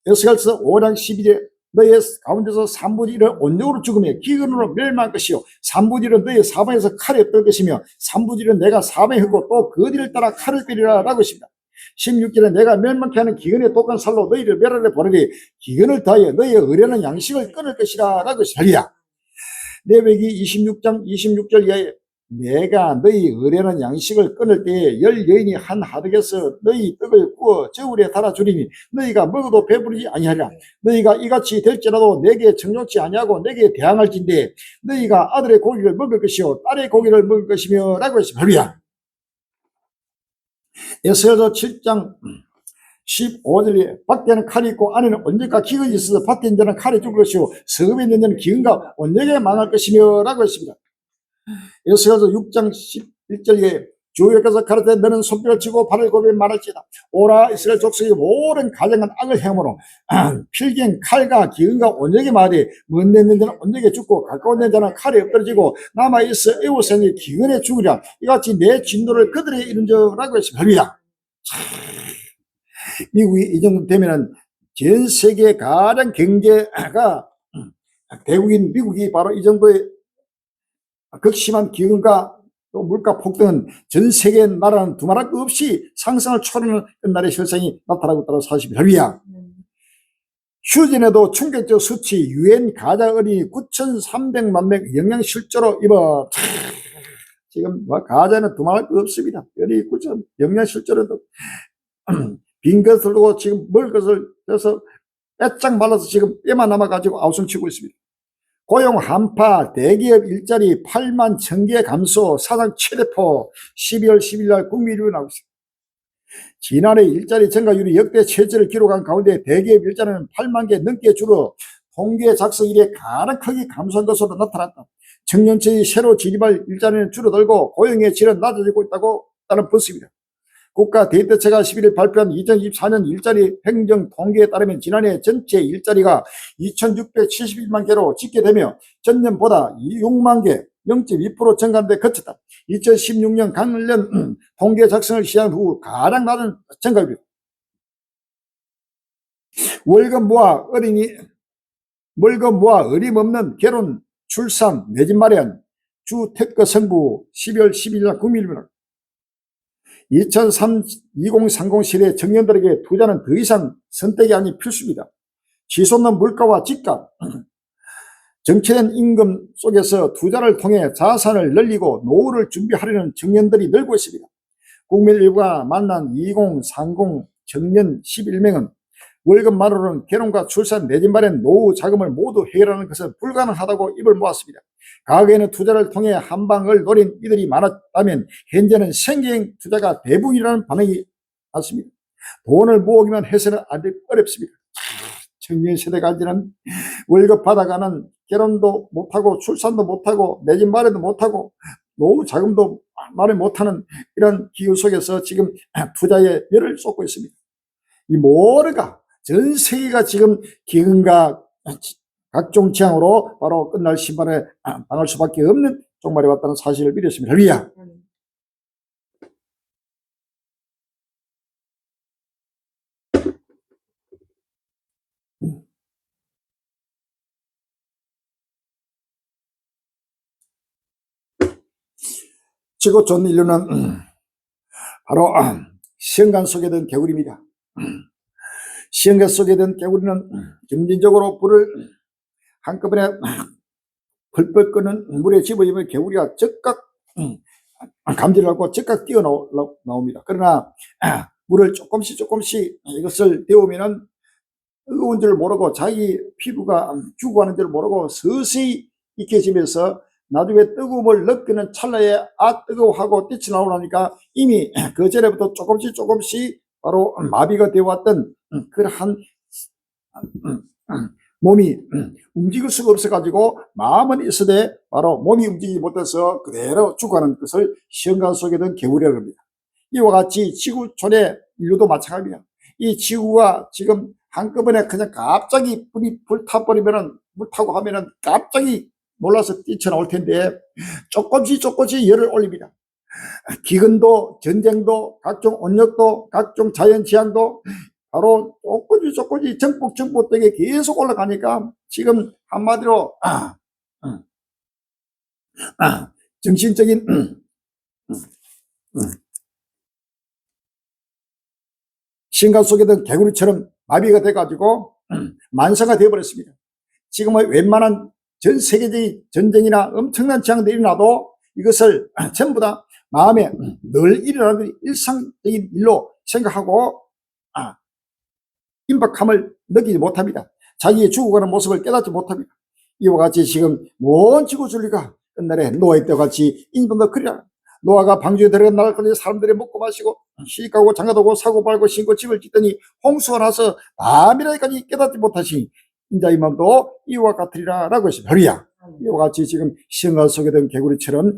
에스겔서 5장 11에 너의 가운데서 3분의 1을 온역으로 죽으며 기근으로 멸망할 것이요 3분의 1은 너의 사방에서 칼에 뜰 것이며 3분의 1은 내가 사방에 흙고 또 그 뒤를 따라 칼을 빼리라 라고 했습니다. 16절에 내가 멸망케 하는 기근의 독한 살로 너희를 멸하려 보내니 기근을 다하여 너희의 의뢰는 양식을 끊을 것이라 라고 했습니다. 레위기 26장 26절 이하에 내가 너희 의뢰는 양식을 끊을 때에 열 여인이 한 하덕에서 너희 떡을 구워 저울에 달아주리니 너희가 먹어도 배부르지 아니하리라. 너희가 이같이 될지라도 내게 정욕치 아니하고 내게 대항할진대 너희가 아들의 고기를 먹을 것이요 딸의 고기를 먹을 것이며 라고 했습니다. 할렐루야. 에스겔서 7장 15절에 밖에는 칼이 있고 안에는 언제까 기근이 있어서 밭에 있는 자는 칼에 죽을 것이요 성읍에 있는 자는 기근과 언제게 망할 것이며 라고 했습니다. 에스겔서 6장 11절에 주 여호와께서 가라사대 너는 손뼉을 치고 발을 굽혀 말할지어다 오라 이스라엘 족속의 모든 가정은 악을 행함으로 필경 칼과 기근과 언제게 말하되 먼데 있는 자는 언제게 죽고 가까운 데 자는 칼에 엎드러지고 남아있어 애우생이 기근에 죽으리라 이같이 내 진노를 그들에게 이른저라고 했습니다. 할렐루야. 미국이 이 정도 되면은 전 세계 가장 경제가 대국인 미국이 바로 이 정도의 극심한 기근과 또 물가 폭등은 전 세계 나라는 두말할 것 없이 상승을 초래하는 끝날의 현상이 나타나고 있다는 사실입니다. 할렐루야. 휴전에도 충격적 수치 유엔 가자 어린이 9,300만 명 영양실조로 입어 지금 가자는 두말할 것 없습니다. 어린이 9천 영양실조로도 빈 것을 두고 지금 먹을 것을 해서 빼짝 말라서 지금 뼈만 남아가지고 아우성치고 있습니다. 고용 한파, 대기업 일자리 8만 1000개 감소, 사상 최대폭 12월 10일 날 국민일보 나오고 있습니다. 지난해 일자리 증가율이 역대 최저를 기록한 가운데 대기업 일자리는 8만 개 넘게 줄어 통계 작성 이래 가장 크게 감소한 것으로 나타났다. 청년층이 새로 진입할 일자리는 줄어들고 고용의 질은 낮아지고 있다고 따른 분석입니다. 국가 데이터처가 11일 발표한 2024년 일자리 행정 통계에 따르면 지난해 전체 일자리가 2671만 개로 집계되며 전년보다 6만 개 0.2% 증가하는 데 그쳤다. 2016년 관련 통계 작성을 시작한 후 가장 낮은 증가율입니다. 월급 모아 어림없는 결혼, 출산, 내 집 마련, 주택거 승부 12월 10일 날 국민일보입니다. 2030 시대 청년들에게 투자는 더 이상 선택이 아닌 필수입니다. 치솟는 물가와 집값, 정체된 임금 속에서 투자를 통해 자산을 늘리고 노후를 준비하려는 청년들이 늘고 있습니다. 국민일보가 만난 2030 청년 11명은 월급만으로는 결혼과 출산, 내 집 마련, 노후 자금을 모두 해결하는 것은 불가능하다고 입을 모았습니다. 과거에는 투자를 통해 한 방을 노린 이들이 많았다면 현재는 생계형 투자가 대부분이라는 반응이 많습니다. 돈을 모으기만 해서는 어렵습니다. 청년 세대가 이제는 월급 받아가는 결혼도 못하고 출산도 못하고 내 집 마련도 못하고 노후 자금도 마련 못하는 이런 기후 속에서 지금 투자에 열을 쏟고 있습니다. 이 모두가 전 세계가 지금 기근과 각종 재앙으로 바로 끝날 심판에 당할 수밖에 없는 종말에 왔다는 사실을 믿었습니다. 할렐루야. 지구 전 인류는 바로 시험관 속에 든 개구리입니다. 시험관 속에 든 개구리는 점진적으로 불을 한꺼번에 펄펄 끄는 물에 집어지면 개구리가 즉각 감지를 하고 즉각 뛰어나옵니다. 그러나 물을 조금씩 이것을 데우면은 뜨거운 줄 모르고 자기 피부가 죽어가는 줄 모르고 서서히 익혀지면서 나중에 뜨거움을 느끼는 찰나에 뜨거워하고 띠치 나오라니까 이미 그 전에부터 조금씩 바로 마비가 되어 왔던 그러한 몸이 움직일 수가 없어가지고 마음은 있으되 바로 몸이 움직이지 못해서 그대로 죽어가는 것을 시험관 속에 든 개구리라고 합니다. 이와 같이 지구촌의 인류도 마찬가지입니다. 이 지구가 지금 한꺼번에 그냥 갑자기 불이 불타버리면은, 불타고 하면은 갑자기 몰라서 뛰쳐나올 텐데 조금씩 열을 올립니다. 기근도, 전쟁도, 각종 온역도, 각종 자연재앙도 바로 조금씩 정복되게 계속 올라가니까 지금 한마디로 정신적인 신간 속에 든 개구리처럼 마비가 돼가지고 만사가 되어버렸습니다. 지금은 웬만한 전 세계적인 전쟁이나 엄청난 재앙들이 일어나도 이것을 전부 다 마음에 늘 일어나는 일상적인 일로 생각하고 임박함을 느끼지 못합니다. 자기의 죽어가는 모습을 깨닫지 못합니다. 이와 같이 지금 먼 지구 진리가 옛날에 노아의 때와 같이 인간도 그리라. 노아가 방주에 들어간 날까지 사람들이 먹고 마시고 시집가고 장가가고 사고 팔고 신고 집을 짓더니 홍수가 나서 밤이라기까지 깨닫지 못하시니 인자의 마음도 이와 같으리라 라고 했습니다. 할렐루야. 이와 같이 지금 시험관 속에 든 개구리처럼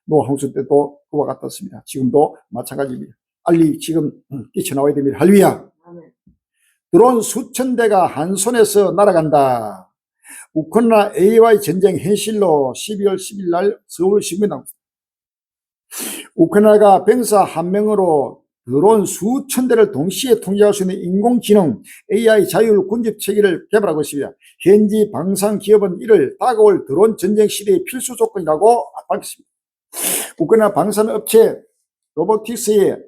노아 홍수 때도 그와 같았습니다. 지금도 마찬가지입니다. 빨리 지금 뛰쳐나와야 됩니다. 할렐루야. 드론 수천 대가 한 손에서 날아간다. 우크라이나 A와의 전쟁 현실로 12월 10일 날 서울 신문에 나옵니다. 우크라이나가 병사 한 명으로 드론 수천 대를 동시에 통제할 수 있는 인공지능 AI 자율 군집 체계를 개발하고 있습니다. 현지 방산 기업은 이를 다가올 드론 전쟁 시대의 필수 조건이라고 밝혔습니다. 우크라이나 방산 업체 로보틱스의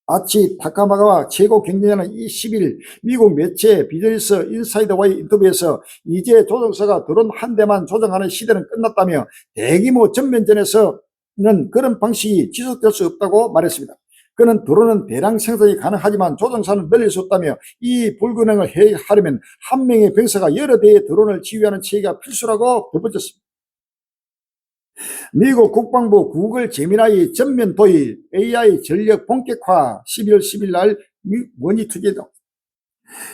아치 타카마가와 최고 경쟁자는 10일 미국 매체 비즈니스 인사이더와의 인터뷰에서 이제 조종사가 드론 한 대만 조종하는 시대는 끝났다며 대규모 전면전에서는 그런 방식이 지속될 수 없다고 말했습니다. 그는 드론은 대량 생산이 가능하지만 조종사는 늘릴 수 없다며 이 불균형을 해결하려면 한 명의 병사가 여러 대의 드론을 지휘하는 체계가 필수라고 덧붙였습니다. 미국 국방부 구글 제미나이 전면 도입 AI 전력 본격화 11월 10일 날 머니투데이다.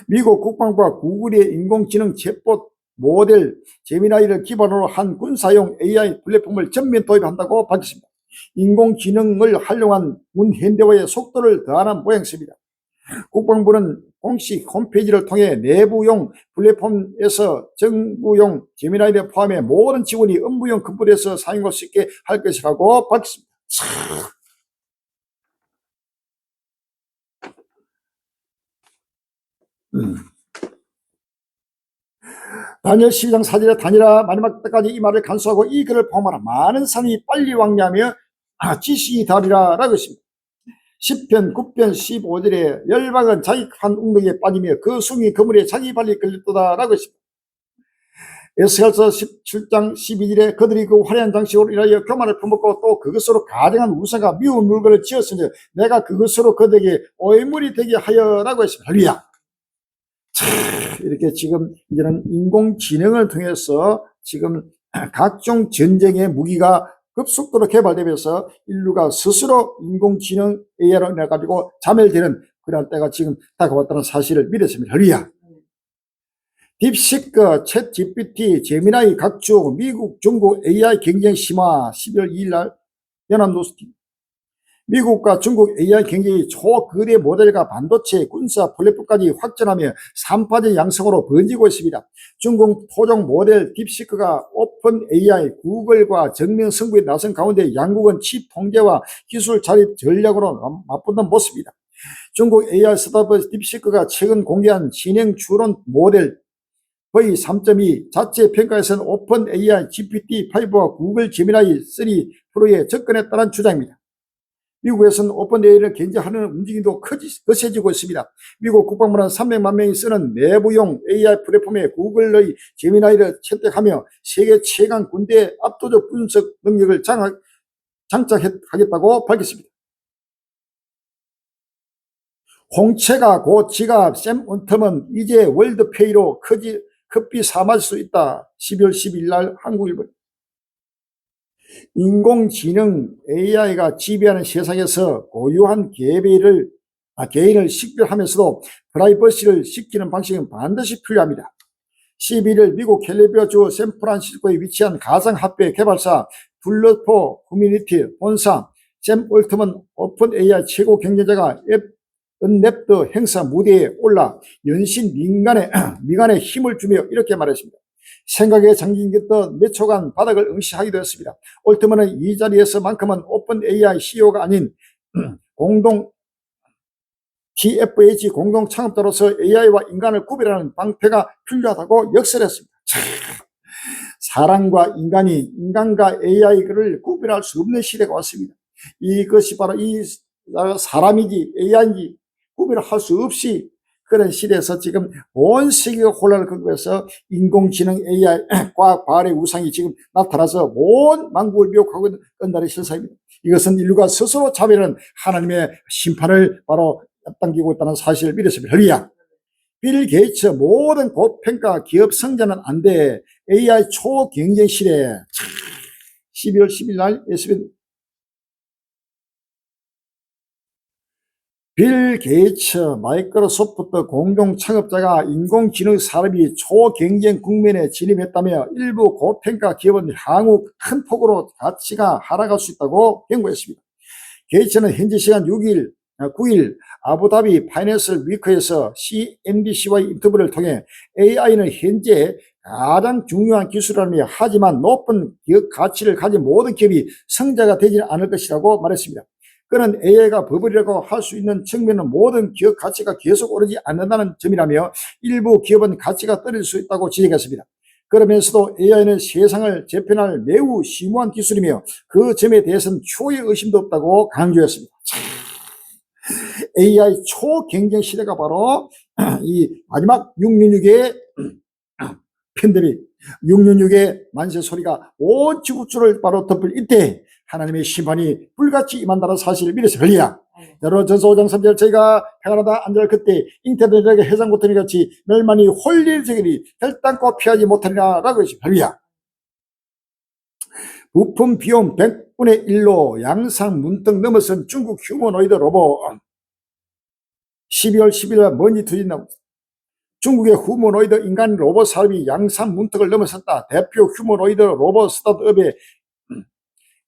미국 국방부가 구글의 인공지능 챗봇 모델 제미나이를 기반으로 한 군사용 AI 플랫폼을 전면 도입한다고 밝혔습니다. 인공지능을 활용한 문현대화의 속도를 더하는 모양새입니다. 국방부는 공식 홈페이지를 통해 내부용 플랫폼에서 정부용 제미나이를 포함해 모든 직원이 업무용 컴퓨터에서 사용할 수 있게 할 것이라고 밝혔습니다. 다니엘 12장 4절에 다니엘아 마지막 때까지 이 말을 간수하고 이 글을 포함하라. 많은 사람이 빨리 왕래하며 지식이 다리라 라고 했습니다. 10편 9편 15절에 열방은 자기 한 웅덩이에 빠지며 그 숭이 그물에 자기 발이 걸렸도다 라고 했습니다. 에스겔서 17장 12절에 그들이 그 화려한 장식으로 인하여 교만을 품었고 또 그것으로 가증한 우상과 미운 물건을 지었으니 내가 그것으로 그들에게 오해물이 되게 하여라고 했습니다. 할렐루야. 이렇게 지금 이제는 인공지능을 통해서 지금 각종 전쟁의 무기가 급속도로 개발되면서 인류가 스스로 인공지능 AI로 인해 가지고 자멸되는 그런 때가 지금 다가왔다는 사실을 믿었습니다. 할렐루야. 딥시크, 챗 GPT, 제미나이 각종 미국, 중국 AI 경쟁 심화 12월 2일 날 연합뉴스팀. 미국과 중국 AI 경쟁이 초거대 모델과 반도체, 군사 플랫폼까지 확전하며 3파전 양성으로 번지고 있습니다. 중국 토종 모델 딥시크가 오픈 AI, 구글과 정면 승부에 나선 가운데 양국은 칩 통제와 기술 자립 전략으로 맞붙는 모습입니다. 중국 AI 스타트업 딥시크가 최근 공개한 진행 추론 모델 V3.2 자체 평가에서는 오픈 AI GPT-5와 구글 제미나이 3 프로에 접근했다는 주장입니다. 미국에서는 오픈 AI를 견제하는 움직임도 거세지고 있습니다. 미국 국방부는 300만 명이 쓰는 내부용 AI 플랫폼에 구글의 제미나이를 채택하며 세계 최강 군대의 압도적 분석 능력을 장착하겠다고 밝혔습니다. 홍채가 곧 지가 샘 원텀은 이제 월드페이로 커피 사 마실 수 있다. 12월 10일 날 한국일보. 인공지능 AI가 지배하는 세상에서 고유한 개인을 식별하면서도 프라이버시를 지키는 방식은 반드시 필요합니다. 11일 미국 캘리포니아주 샌프란시스코에 위치한 가상화폐 개발사 블러포 커뮤니티 본사 샘 올트먼 오픈 AI 최고 경쟁자가 은냅더 행사 무대에 올라 연신 미간에 힘을 주며 이렇게 말했습니다. 생각에 잠긴겼던 몇 초간 바닥을 응시하기도 했습니다. 올트먼은 이 자리에서만큼은 오픈 AI CEO가 아닌 공동 TFH 공동 창업자로서 AI와 인간을 구별하는 방패가 필요하다고 역설했습니다. 사람과 인간과 AI를 구별할 수 없는 시대가 왔습니다. 이것이 바로 이 사람인지 AI인지 구별할 수 없이 그런 시대에서 지금 온 세계가 혼란을 겪고 있어서 인공지능 AI 과학 발의 우상이 지금 나타나서 온 만국을 미혹하고 있는 끝날의 실상입니다. 이것은 인류가 스스로 자별하는 하나님의 심판을 바로 앞당기고 있다는 사실을 믿었습니다. 할렐루야. 빌 게이츠 모든 고평가 기업 성장은 안 돼. AI 초경쟁 시대. 12월 10일 날 SBS 빌 게이츠 마이크로소프트 공동 창업자가 인공지능 산업이 초경쟁 국면에 진입했다며 일부 고평가 기업은 향후 큰 폭으로 가치가 하락할 수 있다고 경고했습니다. 게이츠는 현지 시간 9일 아부다비 파이낸셜 위크에서 CNBC와의 인터뷰를 통해 AI는 현재 가장 중요한 기술이라며 하지만 높은 기업 가치를 가진 모든 기업이 성자가 되지는 않을 것이라고 말했습니다. 그는 AI가 버블이라고 할 수 있는 측면은 모든 기업 가치가 계속 오르지 않는다는 점이라며 일부 기업은 가치가 떨어질 수 있다고 지적했습니다. 그러면서도 AI는 세상을 재편할 매우 심오한 기술이며 그 점에 대해서는 초의 의심도 없다고 강조했습니다. AI 초경쟁 시대가 바로 이 마지막 666의 팬들이 666의 만세 소리가 온 지구촌을 바로 덮을 이때 하나님의 심판이 불같이 임한다는 사실을 믿으세요. 할렐루야. 여러분 전서 5장 3절 저희가 평안하다 안될 그때 인터넷에게 해상고터리 같이 멸만이 홀릴저기리 혈당과 피하지 못하리라 라고 했습니다. 할렐루야. 부품 비용 100분의 1로 양상 문턱 넘어선 중국 휴머노이드 로봇 12월 10일 먼지 터진다. 중국의 휴머노이드 인간 로봇 사업이 양산 문턱을 넘어섰다. 대표 휴머노이드 로봇 스타트업의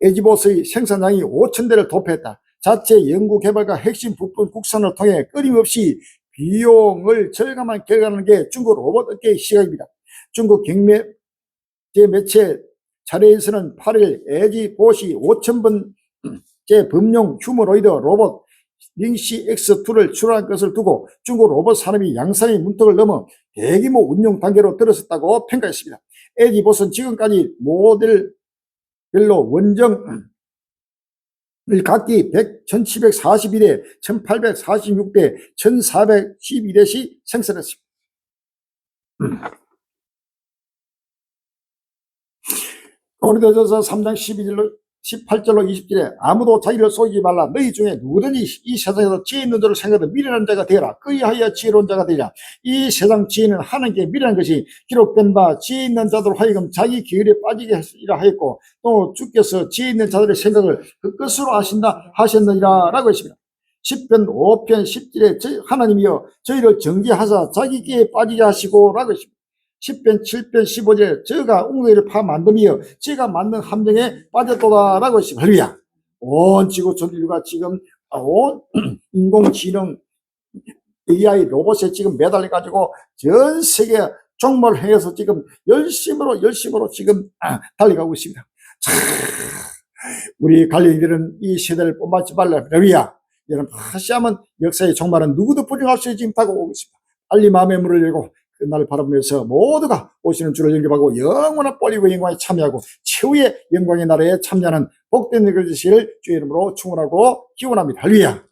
에지봇의 생산량이 5,000대를 도패했다. 자체 연구개발과 핵심 부품 국산을 통해 끊임없이 비용을 절감한 결과라는 게 중국 로봇 업계의 시각입니다. 중국 경제 매체 자료에서는 8일 에지봇이 5,000번째 범용 휴머노이드 로봇 링시 X2를 출원한 것을 두고 중국 로봇 산업이 양산의 문턱을 넘어 대규모 운용 단계로 들어섰다고 평가했습니다. 에지봇은 지금까지 모델별로 원정을 각기 1741대, 1846대, 1412대씩 생산했습니다. 고린도전서 3장 18절로 20절에 아무도 자기를 속이지 말라. 너희 중에 누구든지 이 세상에서 지혜 있는 자를 생각하되 미련한 자가 되라. 그리하여 지혜로운 자가 되리라. 이 세상 지혜는 하나님께 미련한 것이 기록된 바 지혜 있는 자들 하여금 자기 계율에 빠지게 하시리라 하였고 또 주께서 지혜 있는 자들의 생각을 그 끝으로 하셨느니라 라고 했습니다. 10편 5편 10절에 하나님이여 저희를 정죄하사 자기 길에 빠지게 하시고 라고 했습니다. 10편 7편 15절에 저가 웅덩이를 파 만듦이여 제가 만든 함정에 빠졌도다 라고 했습니다. 할렐루야. 온 지구 전 인류가 지금 온 인공지능 AI 로봇에 지금 매달려가지고 전 세계 종말을 향해서 지금 열심으로 지금 달려가고 있습니다. 우리 갈릴리들은 이 세대를 본받지 말라. 할렐루야. 여러분 다시 한번 역사의 종말은 누구도 부정할 수 지금 다가오고 있습니다. 빨리 마음의 문을 열고 그날을 바라보면서 모두가 오시는 주를 영접하고 영원한 뽀리고 영광에 참여하고 최후의 영광의 나라에 참여하는 복된 일을 되시기를 주의 이름으로 축원하고 기원합니다. 할렐루야.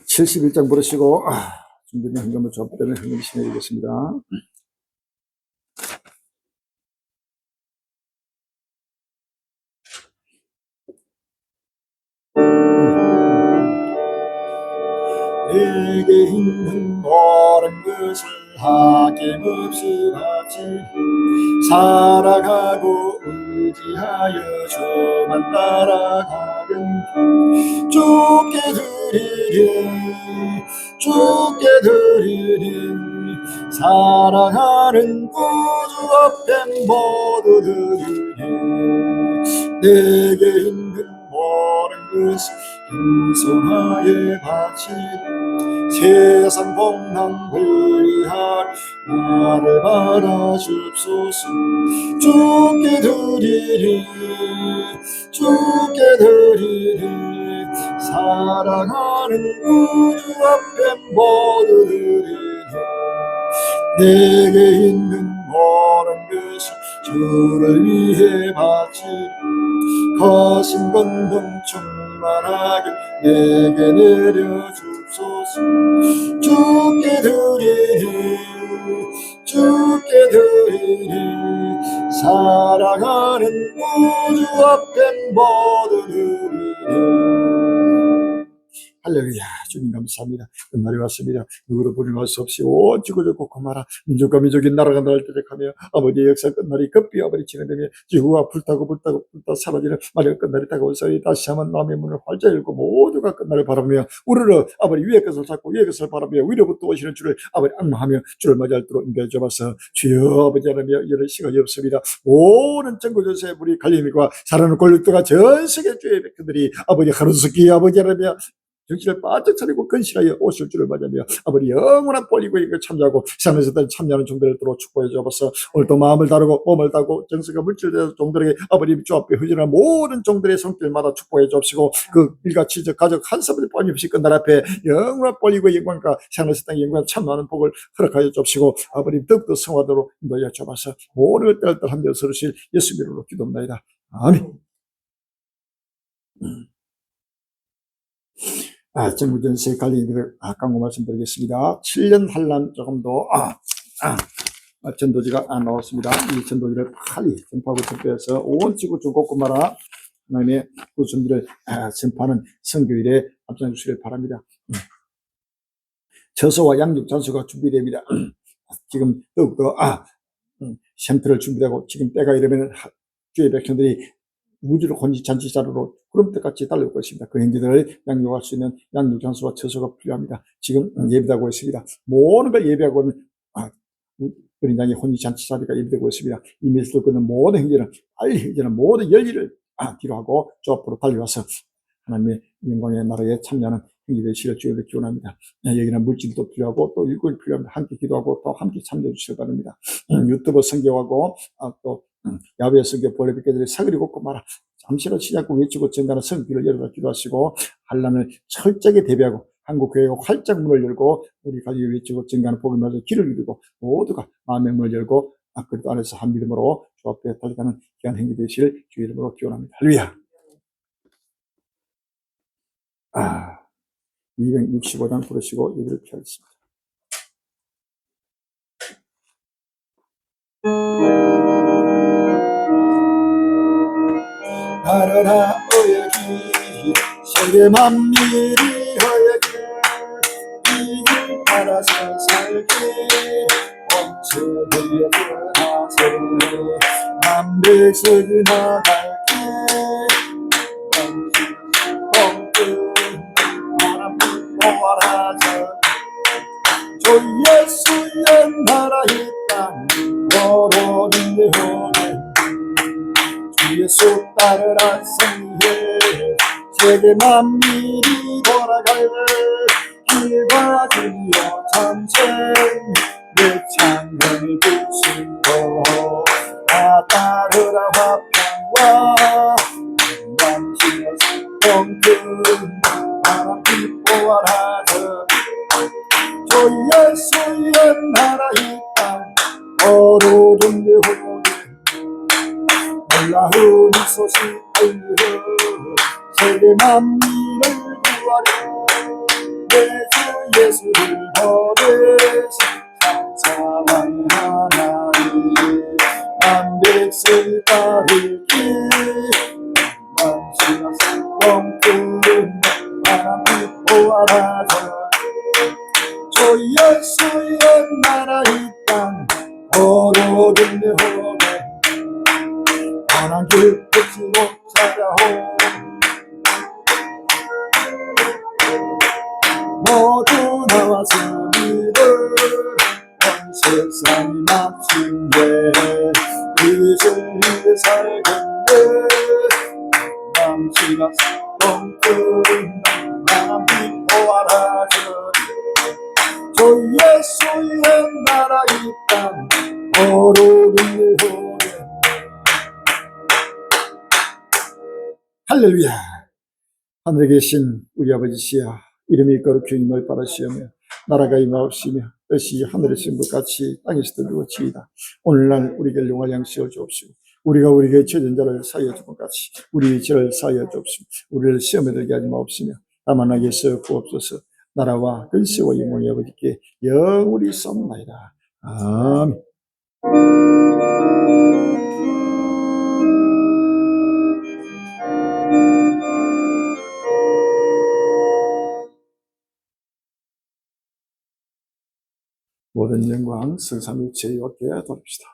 71장 부르시고 준비된 헌금을 접대는 헌금 신해드리겠습니다. 내게 있는 모든 것을 아낌없이 바치 살아가고 의지하여 주만 따라가는 주께 드리리 사랑하는 구주 앞에 모두 드리리 내게 있는 모든 것을 겸손하게 바치리 세상 복난 불리할 나를 받아줍소서 주께 드리리 사랑하는 구주 앞에 모두 드리리 내게 있는 모든 것을 주를 위해 바치리 거신 건동 충만하게 내게 내려주소서 주께 드리리 사랑하는 구주 앞에 모두 드리리 할렐루야. 주님 감사합니다. 끝날이 왔습니다. 누구도 부림할 수 없이 온 지구를 꽂고 말아 민족과 민족이 나라가 나를 대적하며 아버지의 역사 끝날이 급히 아버지 진행되며 지구가 불타고 사라지는 마지막 끝날이 다가오사니 다시 한번 마음의 문을 활짝 열고 모두가 끝날을 바라보며 우리를 아버지 위의 것을 찾고 위의 것을 바라보며 위로부터 오시는 주를 아버지 악망하며 주를 맞이할 도록 인도해 주옵소서. 주여 아버지 하나님 이런 시간이 없습니다. 모든 전국 전세의 우리 갈림이과 사랑하는 권력도가 전 세계 주의 백성들이 아버지 하루속히 아버지 하나님 정신을 바짝 차리고 근실하여 오실 줄을 맞으며 아버지 영원한 볼이고 이거 참여하고 세상에서도 참여하는 종들을 들어 축복해 주옵소서. 오늘도 마음을 다루고 몸을 다루고 정서가 물질되어서 종들에게 아버지 주 앞에 흐지는 모든 종들의 손길마다 축복해 주옵시고 그 일가 친척 가족 한 사람도 빠짐없이 끝날 앞에 영원한 볼이고 영광과 세상에서 땅 영광 참여하는 복을 허락하여 주옵시고 아버지 더욱더 성화도록 인도하여 주옵소서. 모든 것들을 한 데서 서르실 예수 이름으로 기도합니다. 아멘. 전국전세 관리인들 광고 말씀드리겠습니다. 7년 한란 조금 더 전도지가 나왔습니다. 이 전도지를 빨리 전파하고 전도해서 온 지구 전국구마다 하나님의 그 전도를 전파하는 선교일에 앞장 주시길 바랍니다. 저소와 양육 잔수가 준비됩니다. 지금 더욱더 샘터를 준비하고 지금 때가 이르면 주의 백성들이 우주를 혼지잔치자루로 구름대같이 달려올 것입니다. 그 행기들을 양육할 수 있는 양육장수와 처소가 필요합니다. 지금 예비하고 있습니다. 모든 걸 예비하고 있는 어린 양의 혼지잔치자리가 예비되고 있습니다. 이 메시지를 끊는 모든 행기는 빨리 이제는 모든 열일을 뒤로하고 저 앞으로 달려와서 하나님의 영광의 나라에 참여하는 행기들의 시를 주님을 기원합니다. 여기는 물질도 필요하고 또 일꾼이 필요합니다. 함께 기도하고 또 함께 참여해 주시기 바랍니다. 유튜브 선교하고 또 야외 선교 볼레비께들이 사그리 걷고 말아 잠시라도 시작하고 외치고 증가하는 성기를 열어라 기도하시고 한란을 철저하게 대비하고 한국교회가 활짝 문을 열고 우리 가족이 외치고 증가하는 복을 맞아 길을 누리고 모두가 마음의 문을 열고 그리스도 안에서 한 믿음으로 주 앞에 달려가는 귀한 행위 되실 주 이름으로 기원합니다. 할렐루야. 265장 부르시고 예배를 피하겠습니다. 나라라 어여기 세계 만민이 어여기 이 나라서 살기 원천에 드러나서 만백성이 나갈게 하나님 보아라자 주 예수의 나라 이 땅 멀어진 후에 예수 따르라 성회 세계 만민이 돌아갈 길과 주여 전쟁 내 창을 부수고 나 따르라 화평과 당신의 성금 하나님 보아라 주 예수의 나라 이 땅 어루둔 후에 놀라운 소식 알려 세계 만민을 구하려 내 주 예수를 보내사 사랑하는 하나님 만백성이 따르기 만시가 뻥뚫은 하나님 보아라 주 예수의 나라 이 땅 걸어든 내 호흡에 편한 길 끝으로 찾아오 모두 나왔으니를 온 세상이 마침내 이슬 위에 살겠네 남시가 뻥뚫은 하나님 보아라 주 예수의 나라 이 땅 오르는 후에 할렐루야 하늘에 계신 우리 아버지시여 이름이 거룩히 임을 바라시오며 나라가 임하옵시며 뜻이 하늘에서 것 같이 땅에서도 이루어지이다 오늘날 우리에게 용할 양식을 주옵시고 우리가 우리에게 죄진 자를 사하여 준 것 같이 우리 죄를 사하여 주옵시고 우리를 시험에 들게 하지 마옵시며 다만 악에서 구옵소서 나라와 근세와 영광이 아버지께 영원히 있사옵나이다. 아멘. 모든 영광 성삼일체의 어깨에 돌립시다.